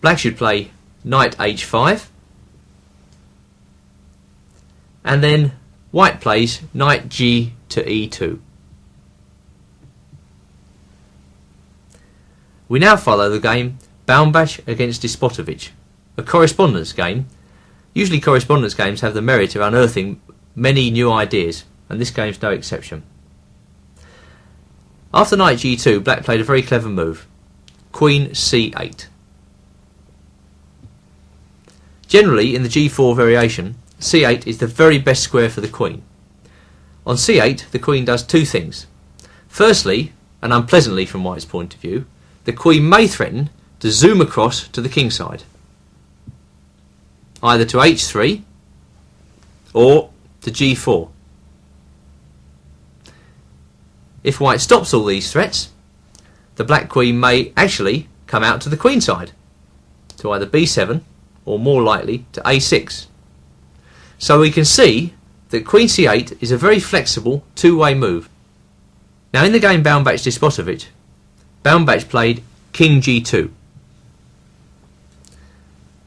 Black should play knight h5, and then white plays knight g to e2. We now follow the game Baumbach against Despotovich, a correspondence game. Usually correspondence games have the merit of unearthing many new ideas, and this game's no exception. After knight g2, black played a very clever move, queen c8. Generally, in the g4 variation, c8 is the very best square for the queen. On c8, the queen does two things. Firstly, and unpleasantly from white's point of view, the queen may threaten to zoom across to the king side, either to h3 or to g4. If white stops all these threats, the black queen may actually come out to the queen side, to either b7 or more likely to a6. So we can see that queen c8 is a very flexible two-way move. Now in the game Baumbach-Despotovich, Baumbach played king g2.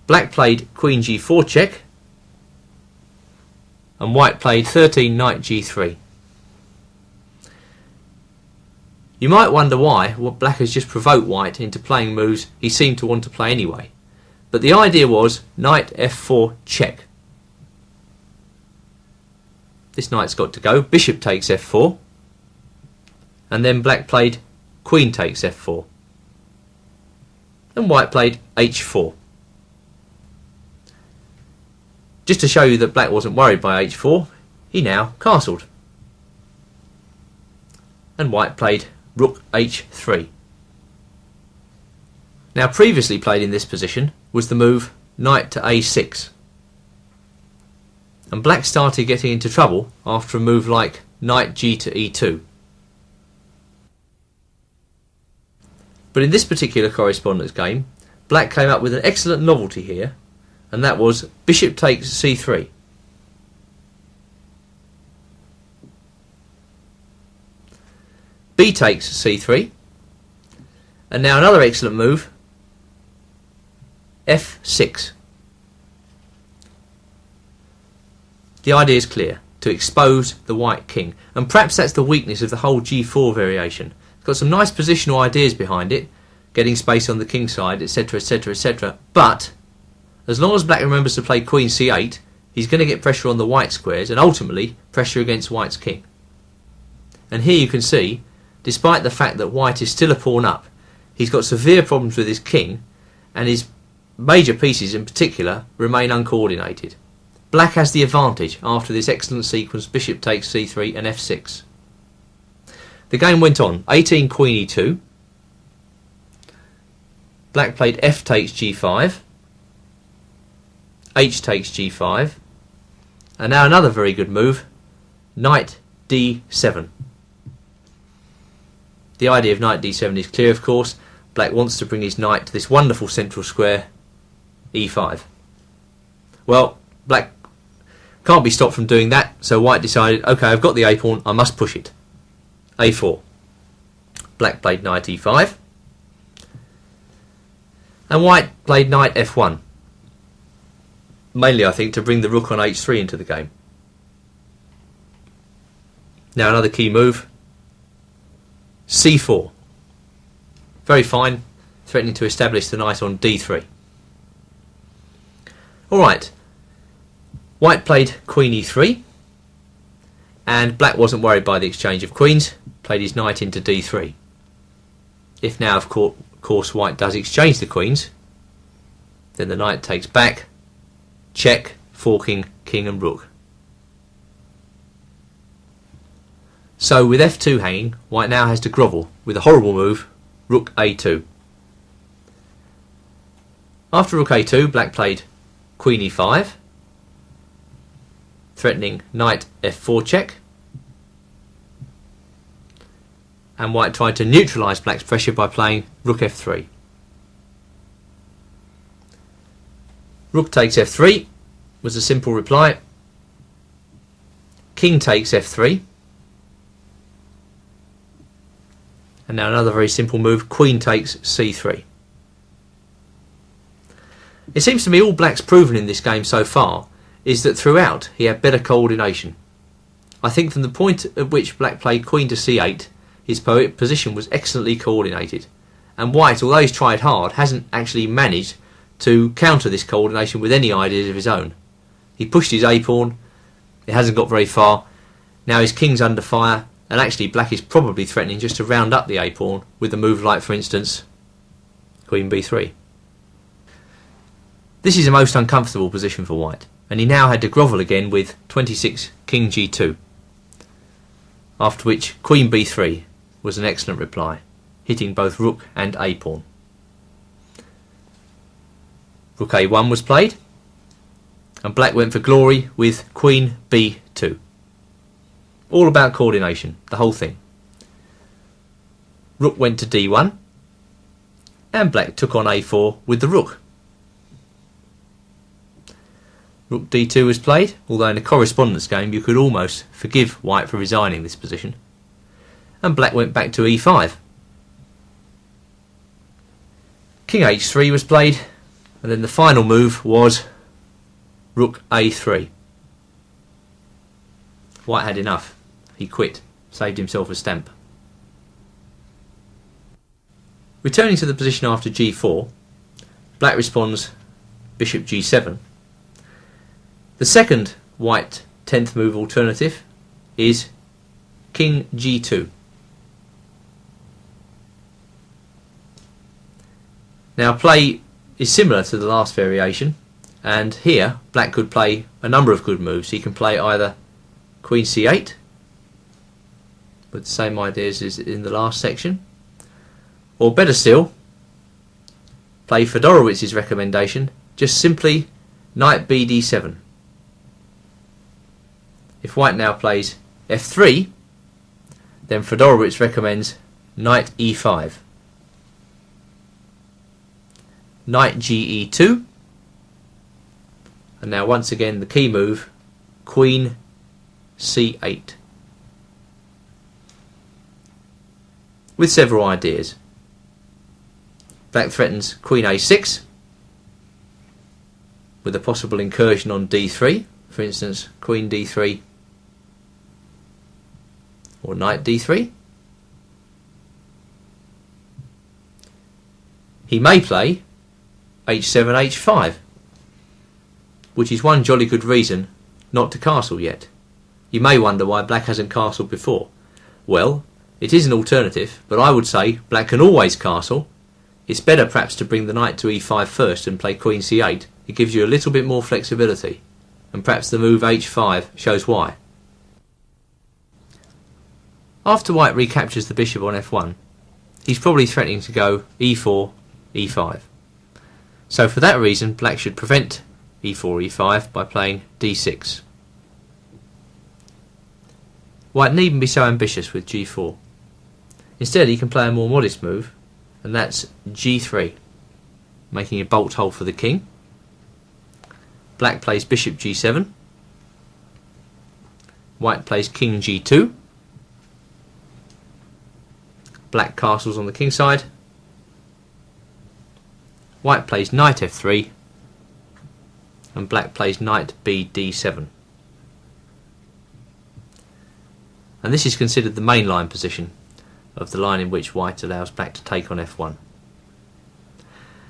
Black played queen g4 check, and white played 13 knight g3. You might wonder why black has just provoked white into playing moves he seemed to want to play anyway. But the idea was knight f4 check. This knight's got to go. Bishop takes f4. And then black played queen takes f4. And white played h4. Just to show you that black wasn't worried by h4, he now castled. And white played rook h3. Now previously played in this position was the move knight to a6. And black started getting into trouble after a move like knight g to e2. But in this particular correspondence game, black came up with an excellent novelty here, and that was bishop takes c3. B takes c3, and now another excellent move, f6. The idea is clear, to expose the white king, and perhaps that's the weakness of the whole g4 variation. It's got some nice positional ideas behind it, getting space on the king side, etc, etc, etc, but as long as black remembers to play queen c8, he's going to get pressure on the white squares and ultimately pressure against white's king. And here you can see, despite the fact that white is still a pawn up, he's got severe problems with his king, and his major pieces in particular remain uncoordinated. Black has the advantage after this excellent sequence bishop takes c3 and f6. The game went on, 18 queen e2. Black played f takes g5, h takes g5, and now another very good move, knight d7. The idea of knight d7 is clear, of course. Black wants to bring his knight to this wonderful central square, e5. Well, black can't be stopped from doing that, so white decided, okay, I've got the a-pawn, I must push it. a4. Black played knight e5, and white played knight f1. Mainly, I think, to bring the rook on h3 into the game. Now another key move, c4. Very fine, threatening to establish the knight on d3. Alright, white played queen e3, and black wasn't worried by the exchange of queens, played his knight into d3. If now, of course, white does exchange the queens, then the knight takes back, check, forking king and rook. So with f2 hanging, white now has to grovel with a horrible move, rook a2. After rook a2, black played queen e5, threatening knight f4 check, and white tried to neutralise black's pressure by playing rook f3. Rook takes f3 was a simple reply. King takes f3, and now another very simple move, queen takes c3. It seems to me all black's proven in this game so far is that throughout he had better coordination. I think from the point at which black played queen to c8, his position was excellently coordinated, and white, although he's tried hard, hasn't actually managed to counter this coordination with any ideas of his own. He pushed his a-pawn, it hasn't got very far, now his king's under fire, and actually black is probably threatening just to round up the a-pawn with a move like, for instance, queen b3. This is a most uncomfortable position for white, and he now had to grovel again with 26 king g2, after which queen b3 was an excellent reply, hitting both rook and a-pawn. Rook a1 was played, and black went for glory with queen b2. All about coordination, the whole thing. Rook went to d1, and black took on a4 with the rook. Rook d2 was played, although in a correspondence game you could almost forgive white for resigning this position. And black went back to e5. King h3 was played, and then the final move was rook a3. White had enough. He quit, saved himself a stamp. Returning to the position after g4, black responds bishop g7. The second white 10th move alternative is king g2. Now play is similar to the last variation, and here black could play a number of good moves. He can play either queen c8, with the same ideas as in the last section, or better still, play Fedorowicz's recommendation, just simply knight bd7. If white now plays f3, then Fedorowicz recommends knight e5, knight ge2, and now once again the key move, queen c8, with several ideas. Black threatens queen a6 with a possible incursion on d3, for instance queen d3 or knight d3. He may play h7 h5, which is one jolly good reason not to castle yet. You may wonder why black hasn't castled before. Well, it is an alternative, but I would say black can always castle. It's better perhaps to bring the knight to e5 first and play queen c8. It gives you a little bit more flexibility, and perhaps the move h5 shows why. After white recaptures the bishop on f1, he's probably threatening to go e4, e5. So for that reason, black should prevent e4, e5 by playing d6. White needn't be so ambitious with g4. Instead, he can play a more modest move, and that's g3, making a bolt hole for the king. Black plays bishop g7. White plays king g2. Black castles on the king side. White plays knight f3, and black plays knight bd7. And this is considered the main line position. of the line in which white allows black to take on f1.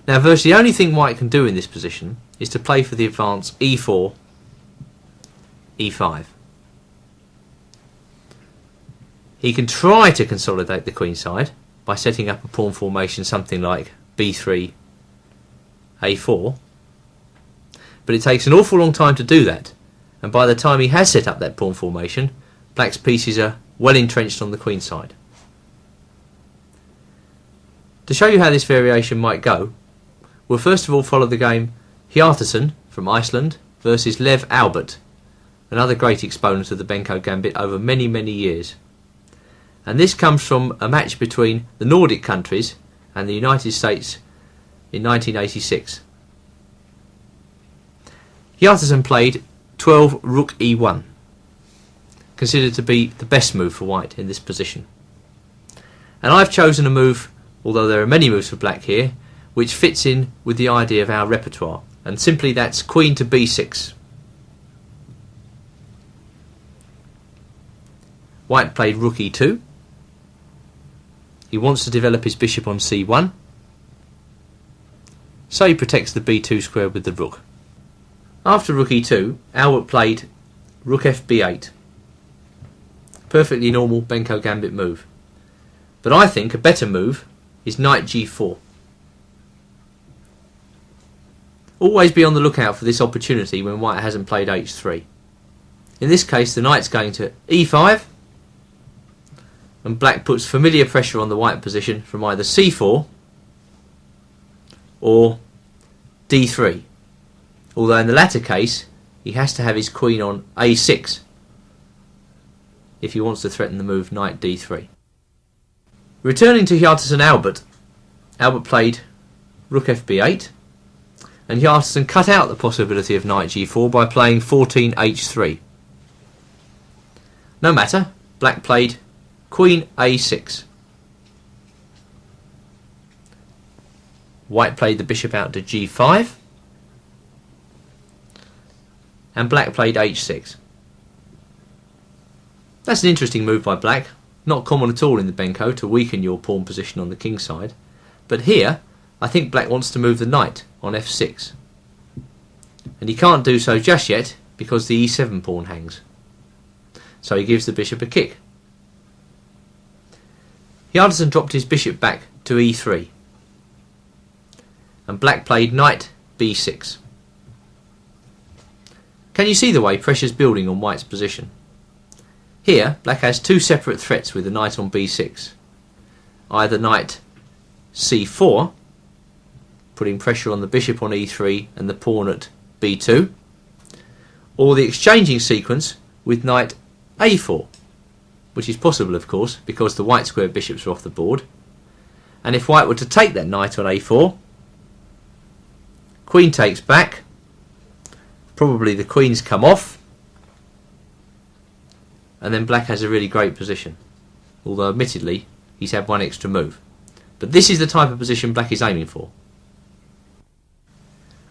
Now virtually the only thing white can do in this position is to play for the advance e4, e5. He can try to consolidate the queen side by setting up a pawn formation something like b3, a4, but it takes an awful long time to do that, and by the time he has set up that pawn formation, black's pieces are well entrenched on the queen side. To show you how this variation might go, we'll first of all follow the game Hjartarson from Iceland versus Lev Albert, another great exponent of the Benko Gambit over many, many years. And this comes from a match between the Nordic countries and the United States in 1986. Hjartarson played 12 rook e1, considered to be the best move for white in this position. And I've chosen a move, although there are many moves for black here, which fits in with the idea of our repertoire, and simply that's queen to b6. White played rook e2. He wants to develop his bishop on c1, so he protects the b2 square with the rook. After rook e2, Albert played rook fb8. Perfectly normal Benko Gambit move. But I think a better move is knight g4. Always be on the lookout for this opportunity when white hasn't played h3. In this case the knight's going to e5, and black puts familiar pressure on the white position from either c4 or d3, although in the latter case he has to have his queen on a6 if he wants to threaten the move knight d3. Returning to Hjartarson Albert, Albert played rook fb8, and Hjartarson cut out the possibility of knight g4 by playing 14 h3. No matter, black played queen a6. White played the bishop out to g5, and black played h6. That's an interesting move by black, not common at all in the Benko to weaken your pawn position on the king side, but here I think black wants to move the knight on f6, and he can't do so just yet because the e7 pawn hangs, so he gives the bishop a kick. Hjartarson dropped his bishop back to e3, and black played knight b6. Can you see the way pressure's building on white's position? Here black has two separate threats with the knight on b6. Either knight c4, putting pressure on the bishop on e3 and the pawn at b2, or the exchanging sequence with knight a4, which is possible of course because the white square bishops are off the board, and if white were to take that knight on a4, queen takes back, probably the queens come off, and then black has a really great position, although admittedly he's had one extra move. But this is the type of position black is aiming for.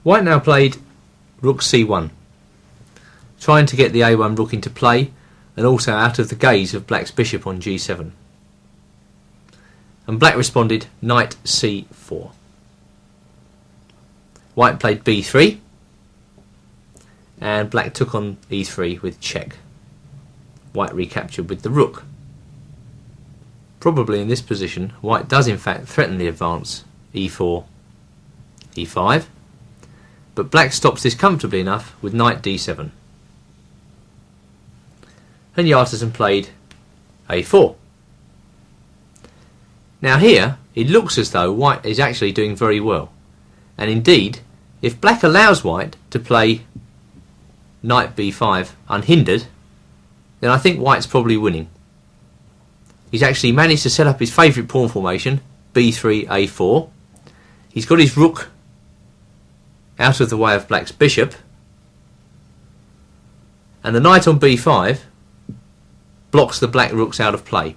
White now played rook c1, trying to get the a1 rook into play and also out of the gaze of black's bishop on g7. And black responded knight c4. White played b3, and black took on e3 with check. White recaptured with the rook. Probably in this position white does in fact threaten the advance e4, e5, but black stops this comfortably enough with knight d7. And Hjartarson played a4. Now here it looks as though white is actually doing very well, and indeed if black allows white to play knight b5 unhindered, then I think white's probably winning. He's actually managed to set up his favourite pawn formation, b3, a4. He's got his rook out of the way of black's bishop, and the knight on b5 blocks the black rooks out of play.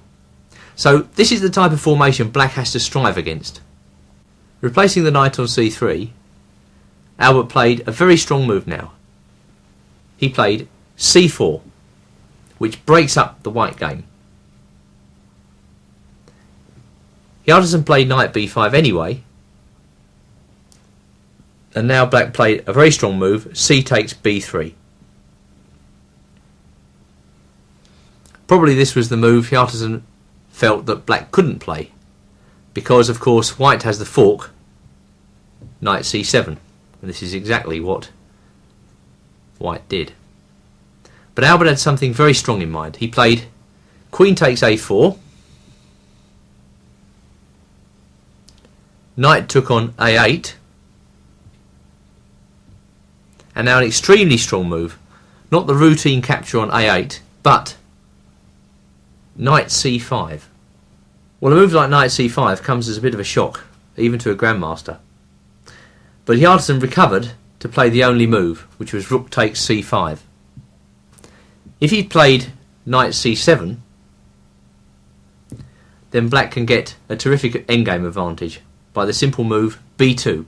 So this is the type of formation black has to strive against. Replacing the knight on c3, Albert played a very strong move now. He played c4, which breaks up the white game. Hjaltarsson played knight b5 anyway, and now black played a very strong move, c takes b3. Probably this was the move Hjaltarsson felt that black couldn't play, because of course white has the fork, knight c7, and this is exactly what white did. But Albert had something very strong in mind. He played queen takes a4, knight took on a8, and now an extremely strong move, not the routine capture on a8, but knight c5. Well, a move like knight c5 comes as a bit of a shock, even to a grandmaster. But Hjaltarsson recovered to play the only move, which was rook takes c5. If he'd played knight c7, then black can get a terrific endgame advantage by the simple move b2,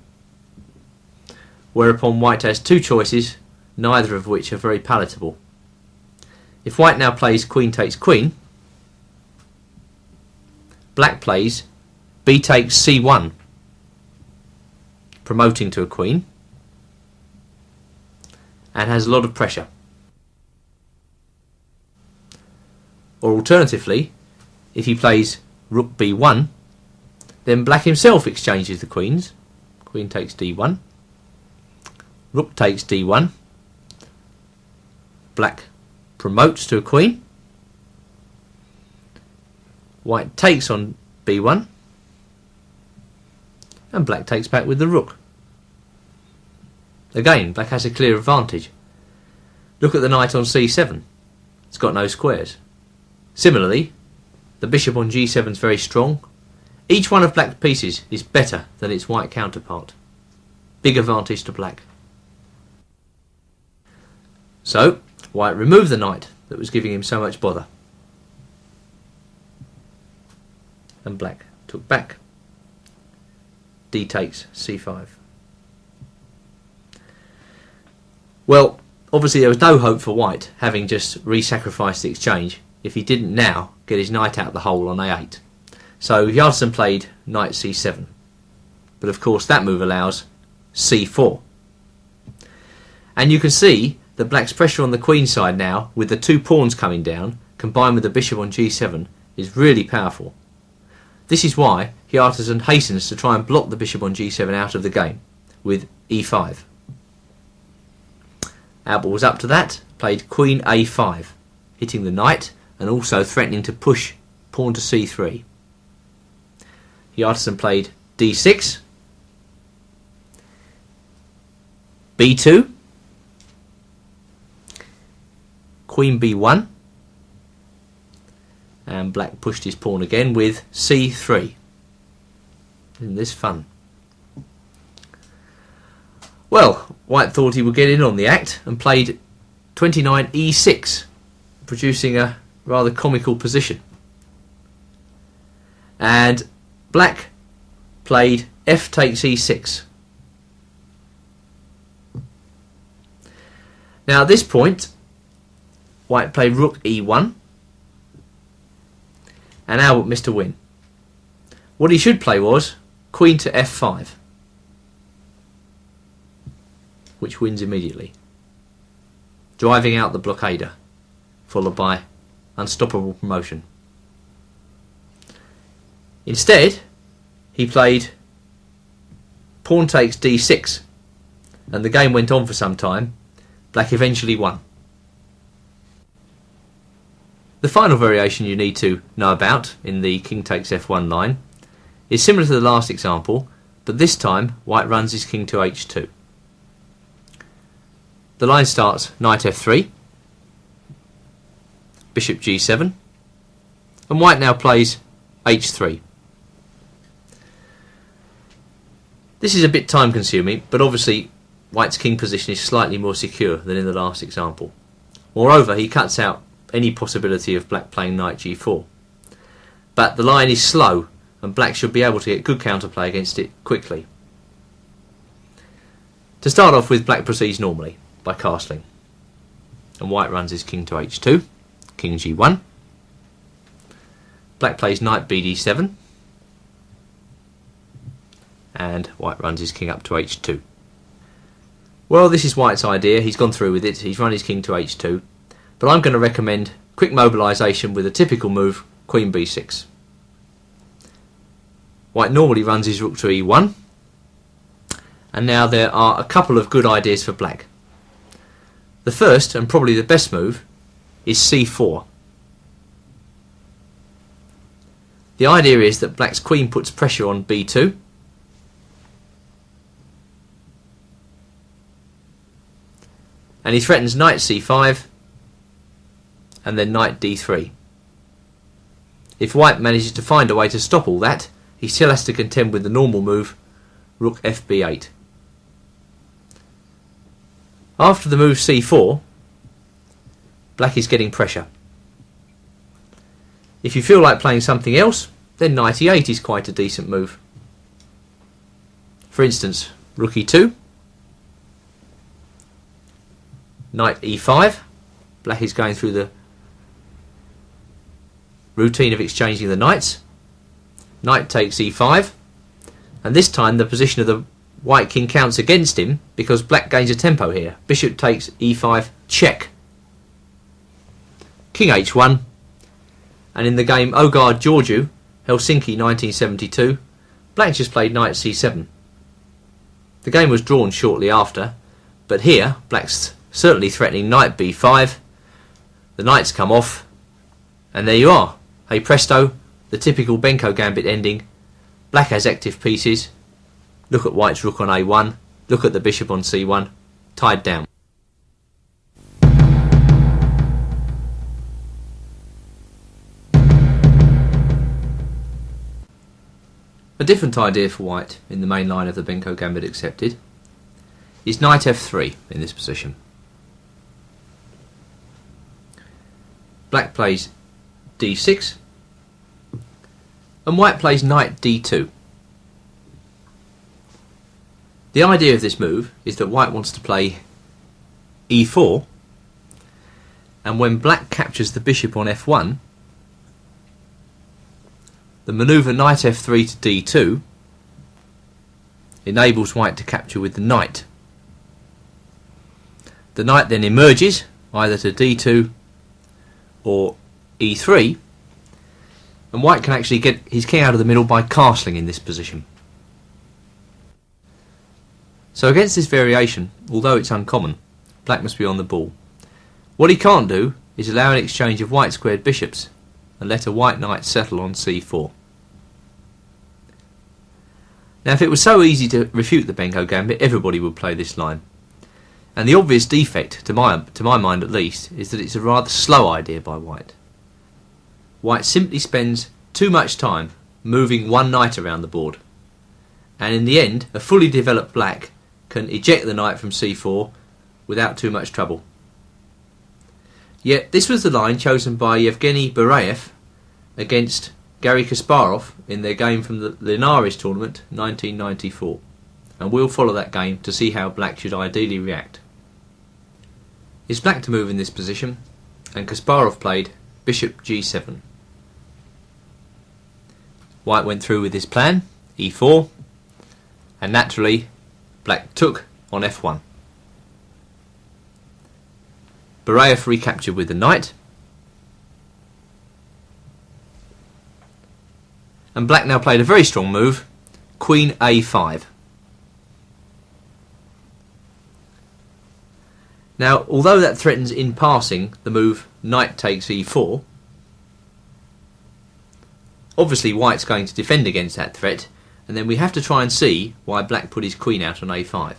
whereupon white has two choices, neither of which are very palatable. If white now plays queen takes queen, black plays b takes c1, promoting to a queen, and has a lot of pressure. Or alternatively, if he plays rook b1, then black himself exchanges the queens. Queen takes d1, rook takes d1, black promotes to a queen, white takes on b1, and black takes back with the rook. Again, black has a clear advantage. Look at the knight on c7. It's got no squares. Similarly, the bishop on g7 is very strong. Each one of black's pieces is better than its white counterpart. Big advantage to black. So, white removed the knight that was giving him so much bother, and black took back. D takes c5. Well, obviously there was no hope for white, having just re-sacrificed the exchange, if he didn't now get his knight out the hole on a8. So Hjaltarsson played knight c7, but of course that move allows c4. And you can see that black's pressure on the queen side now, with the two pawns coming down, combined with the bishop on g7, is really powerful. This is why Hjaltarsson hastens to try and block the bishop on g7 out of the game, with e5. Albert was up to that, played queen a5, hitting the knight and also threatening to push pawn to c3. Hjaltarsson played d6, b2, queen b1, and black pushed his pawn again with c3. Isn't this fun? Well, white thought he would get in on the act and played 29 e6, producing a rather comical position. And black played f takes e6. Now at this point, white played rook e1, and Albert missed a win. What he should play was queen to f5, which wins immediately, driving out the blockader, followed by unstoppable promotion. Instead, he played pawn takes d6, and the game went on for some time. Black eventually won. The final variation you need to know about in the king takes f1 line is similar to the last example, but this time white runs his king to h2. The line starts knight f3, bishop g7, and white now plays h3. This is a bit time consuming, but obviously white's king position is slightly more secure than in the last example. Moreover, he cuts out any possibility of black playing knight g4. But the line is slow, and black should be able to get good counterplay against it quickly. To start off with, black proceeds normally by castling, and white runs his king to h2, king g1. Black plays knight bd7, and white runs his king up to h2. Well, this is white's idea. He's gone through with it. He's run his king to h2. But I'm going to recommend quick mobilisation with a typical move, queen b6. White normally runs his rook to e1. And now there are a couple of good ideas for black. The first, and probably the best move, is c4. The idea is that black's queen puts pressure on b2. And he threatens knight c5 and then knight d3. If white manages to find a way to stop all that, he still has to contend with the normal move, rook fb8. After the move c4, black is getting pressure. If you feel like playing something else, then knight e8 is quite a decent move. For instance, rook e2, knight e5. Black is going through the routine of exchanging the knights. Knight takes e5, and this time the position of the white king counts against him because black gains a tempo here. Bishop takes e5, check. King h1, and in the game Ogard Georgiou, Helsinki 1972, black just played knight c7. The game was drawn shortly after, but here black's certainly threatening knight b5. The knights come off, and there you are. Hey presto, the typical Benko Gambit ending. Black has active pieces. Look at white's rook on a1. Look at the bishop on c1. Tied down. A different idea for white in the main line of the Benko Gambit accepted is knight f3 in this position. Black plays d6 and white plays knight d2. The idea of this move is that white wants to play e4, and when black captures the bishop on f1, the manoeuvre knight f3 to d2 enables white to capture with the knight. The knight then emerges either to d2 or e3, and white can actually get his king out of the middle by castling in this position. So against this variation, although it's uncommon, black must be on the ball. What he can't do is allow an exchange of white squared bishops and let a white knight settle on c4. Now if it was so easy to refute the Benko Gambit, everybody would play this line. And the obvious defect, to my mind at least, is that it's a rather slow idea by white. White simply spends too much time moving one knight around the board, and in the end a fully developed black can eject the knight from c4 without too much trouble. Yet this was the line chosen by Yevgeny Barayev against Garry Kasparov in their game from the Linares tournament 1994, and we'll follow that game to see how black should ideally react. It's black to move in this position, and Kasparov played bishop g7. White went through with his plan, e4, and naturally black took on f1. Barayev recaptured with the knight, and black now played a very strong move, queen a5. Now, although that threatens in passing the move knight takes e4, obviously white's going to defend against that threat, and then we have to try and see why black put his queen out on a5.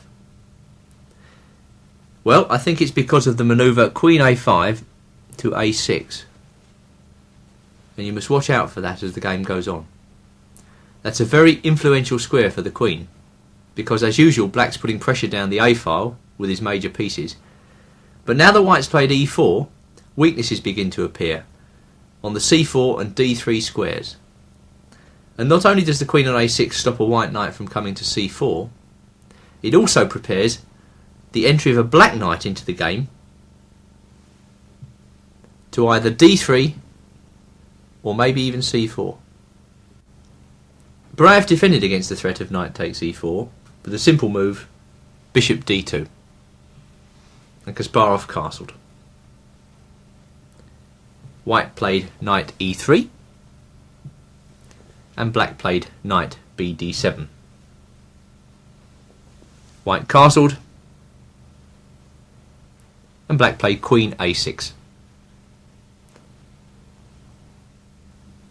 Well, I think it's because of the manoeuvre queen a5 to a6, and you must watch out for that as the game goes on. That's a very influential square for the queen, because as usual black's putting pressure down the a file with his major pieces. But now that white's played e4, weaknesses begin to appear on the c4 and d3 squares. And not only does the queen on a6 stop a white knight from coming to c4, it also prepares the entry of a black knight into the game to either d3 or maybe even c4. Barayev defended against the threat of knight takes e4 with a simple move, bishop d2, and Kasparov castled. White played knight e3, and black played knight bd7. White castled, and black played queen a6.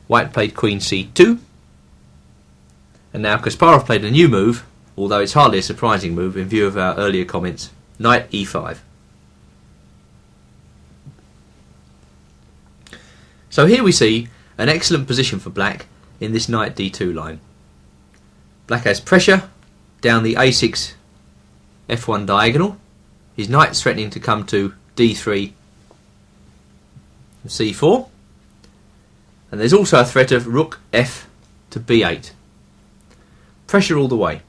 White played queen c2, and now Kasparov played a new move, although it's hardly a surprising move in view of our earlier comments, knight e5. So here we see an excellent position for black in this knight d2 line. Black has pressure down the a6 f1 diagonal. His knight's threatening to come to d3 and c4. And there's also a threat of rook f to b8. Pressure all the way.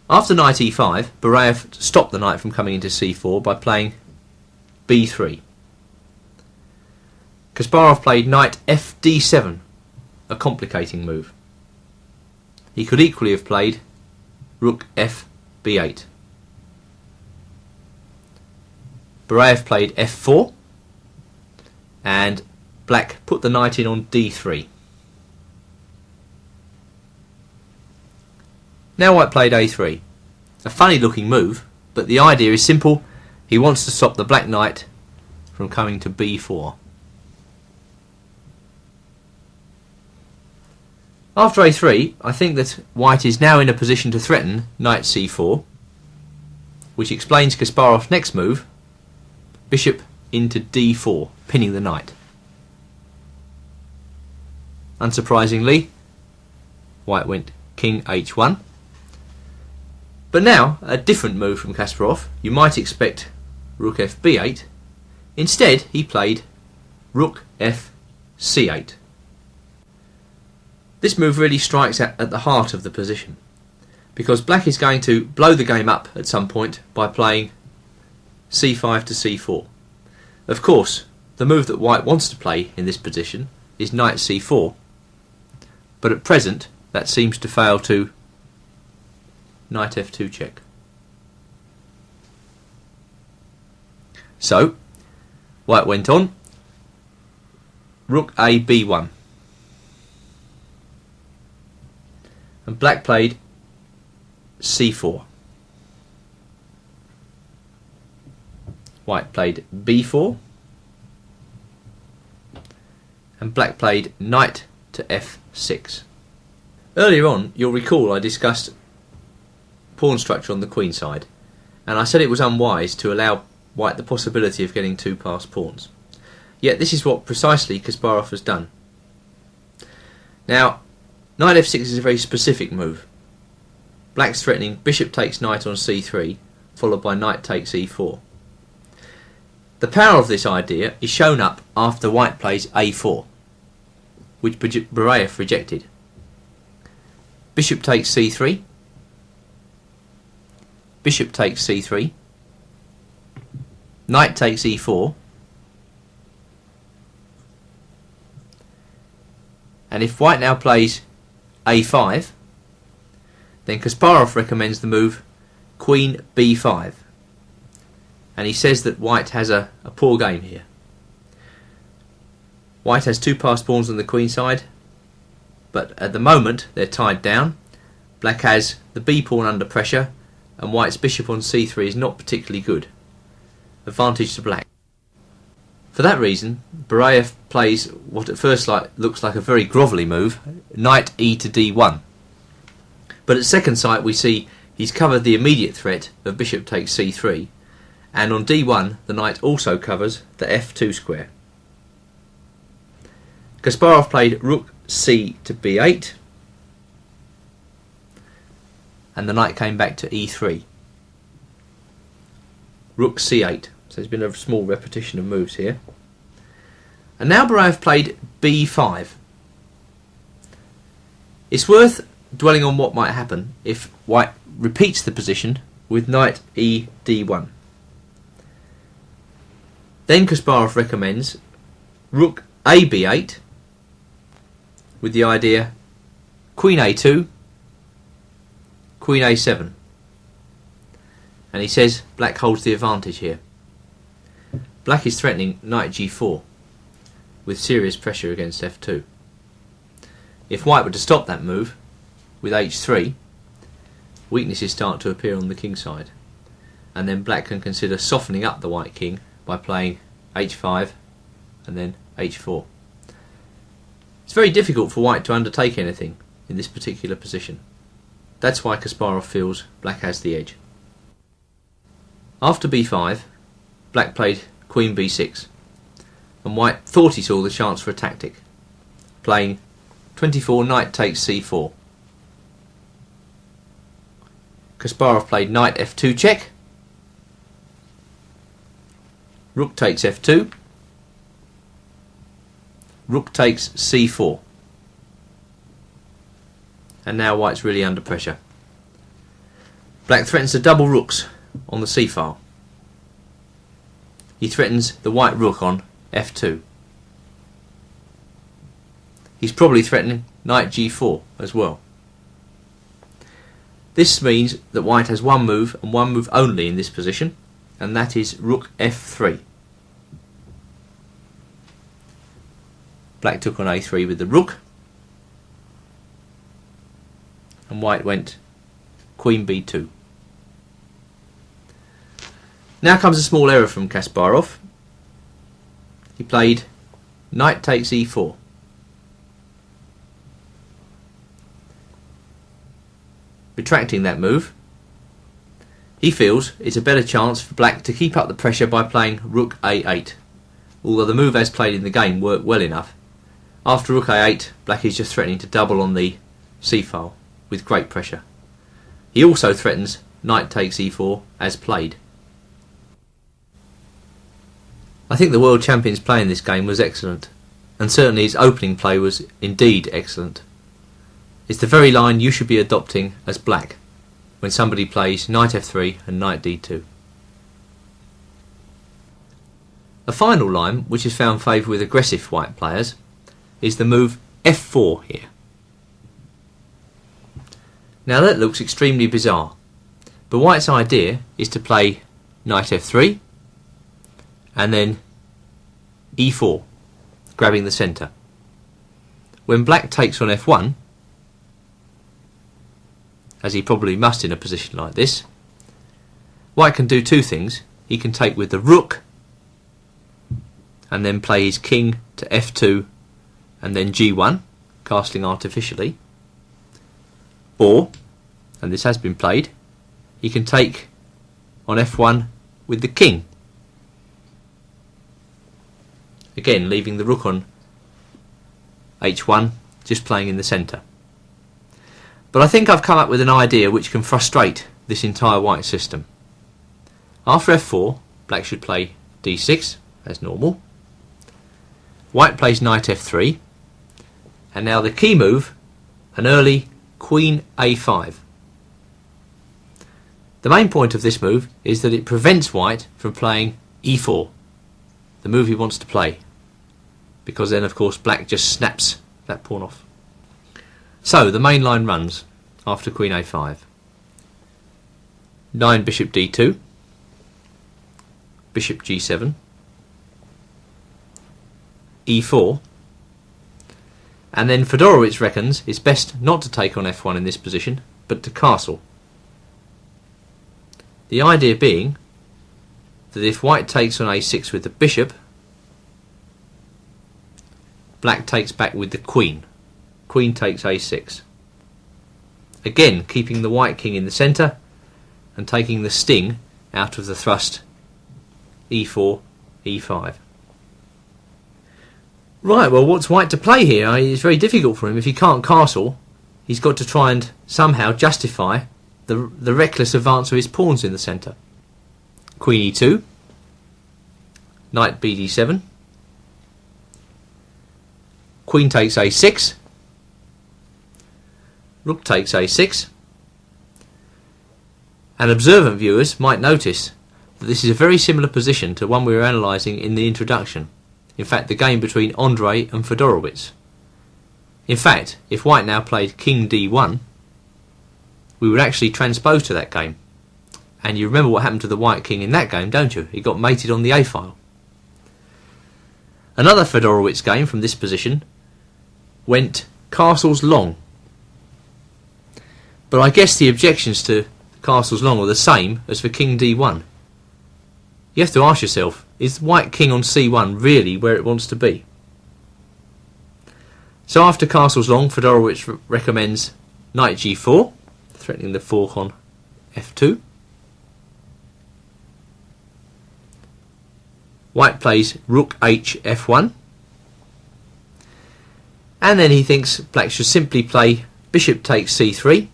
After knight e5, Barayev stopped the knight from coming into c4 by playing b3. Kasparov played knight fd7, a complicating move. He could equally have played rook f b8. Barayev played f4, and black put the knight in on d3. Now white played a3. A funny looking move, but the idea is simple. He wants to stop the black knight from coming to b4. After a3, I think that white is now in a position to threaten knight c4, which explains Kasparov's next move, bishop into d4, pinning the knight. Unsurprisingly, white went king h1. But now, a different move from Kasparov. You might expect rook f b8. Instead, he played rook f c8. This move really strikes at the heart of the position, because black is going to blow the game up at some point by playing c5 to c4. Of course, the move that white wants to play in this position is knight c4, but at present that seems to fail to knight f2 check. So, white went on rook a b1, and black played c4. White played b4, and black played knight to f6. Earlier on, you'll recall I discussed pawn structure on the queen side, and I said it was unwise to allow white the possibility of getting two passed pawns. Yet this is what precisely Kasparov has done. Now, knight f6 is a very specific move. Black's threatening bishop takes knight on c3, followed by knight takes e4. The power of this idea is shown up after white plays a4, which Barayev rejected. Bishop takes c3, bishop takes c3, knight takes e4, and if white now plays a5, then Kasparov recommends the move queen b5, and he says that white has a poor game here. White has two passed pawns on the queen side, but at the moment they're tied down. Black has the b pawn under pressure, and white's bishop on c3 is not particularly good. Advantage to black. For that reason, Barayev plays what at first looks like a very grovelly move, knight e to d1. But at second sight we see he's covered the immediate threat of bishop takes c3, and on d1 the knight also covers the f2 square. Kasparov played rook c to b8, and the knight came back to e3. Rook c8. So there's been a small repetition of moves here. And now Barayev played b5. It's worth dwelling on what might happen if white repeats the position with knight e d1. Then Kasparov recommends rook a b8, with the idea Queen A2, Queen A7. And he says black holds the advantage here. Black is threatening knight G4 with serious pressure against F2. If white were to stop that move with H3, weaknesses start to appear on the king side, and then black can consider softening up the white king by playing H5 and then H4. It's very difficult for white to undertake anything in this particular position. That's why Kasparov feels black has the edge. After b5, black played Queen b6, and white thought he saw the chance for a tactic, playing 24 knight takes c4. Kasparov played knight f2 check, rook takes f2, rook takes c4, and now white's really under pressure. Black threatens to double rooks on the c file. He threatens the white rook on f2. He's probably threatening knight g4 as well. This means that white has one move and one move only in this position, and that is rook f3. Black took on a3 with the rook, and white went Queen b2. Now comes a small error from Kasparov. He played knight takes e4. Retracting that move, he feels it's a better chance for black to keep up the pressure by playing rook a8, although the move as played in the game worked well enough. After rook a8, black is just threatening to double on the c file with great pressure. He also threatens knight takes e4 as played. I think the world champion's play in this game was excellent, and certainly his opening play was indeed excellent. It's the very line you should be adopting as black when somebody plays knight f3 and knight d2. A final line which has found favour with aggressive white players is the move f4 here. Now that looks extremely bizarre, but white's idea is to play knight f3 and then e4, grabbing the centre. When black takes on f1, as he probably must in a position like this, white can do two things. He can take with the rook and then play his king to f2 and then g1, castling artificially, or, and this has been played, he can take on f1 with the king, again leaving the rook on h1, just playing in the centre. But I think I've come up with an idea which can frustrate this entire white system. After f4, black should play d6 as normal. White plays knight f3, and now the key move, an early queen a5. The main point of this move is that it prevents white from playing e4, the move he wants to play, because then of course black just snaps that pawn off. So the main line runs after queen a5. 9 bishop d2, bishop g7, e4, and then Fedorowicz reckons it's best not to take on f1 in this position, but to castle. The idea being that if white takes on a6 with the bishop, black takes back with the queen. Queen takes a6. Again, keeping the white king in the centre and taking the sting out of the thrust e4, e5. Right, well, what's white to play here? It's very difficult for him. If he can't castle, he's got to try and somehow justify the reckless advance of his pawns in the centre. Queen e2, knight bd7, queen takes a6, rook takes a6, and observant viewers might notice that this is a very similar position to one we were analysing in the introduction. In fact, the game between Andrei and Fedorowicz. In fact, if white now played king d1, we would actually transpose to that game. And you remember what happened to the white king in that game, don't you? He got mated on the a file. Another Fedorowicz game from this position went castles long. But I guess the objections to castles long are the same as for king d1. You have to ask yourself, is white king on c1 really where it wants to be? So after castles long, Fedorowicz recommends knight g4, threatening the fork on f2. White plays rook h f1. And then he thinks black should simply play bishop takes c3,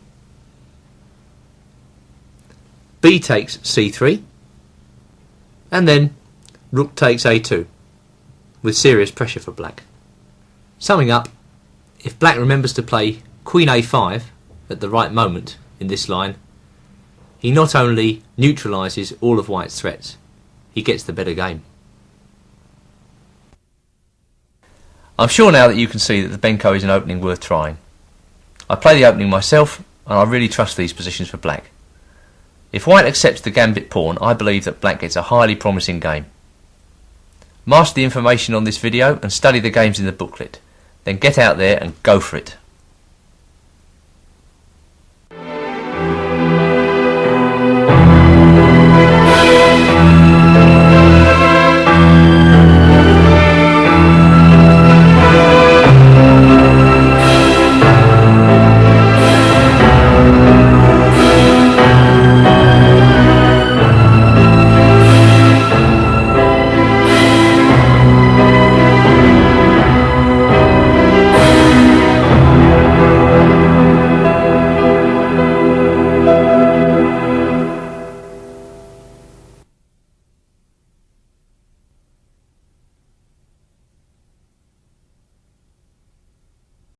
b takes c3, and then rook takes a2, with serious pressure for black. Summing up, if black remembers to play queen a5 at the right moment in this line, he not only neutralises all of white's threats, he gets the better game. I'm sure now that you can see that the Benko is an opening worth trying. I play the opening myself, and I really trust these positions for black. If white accepts the gambit pawn, I believe that black gets a highly promising game. Master the information on this video and study the games in the booklet. Then get out there and go for it.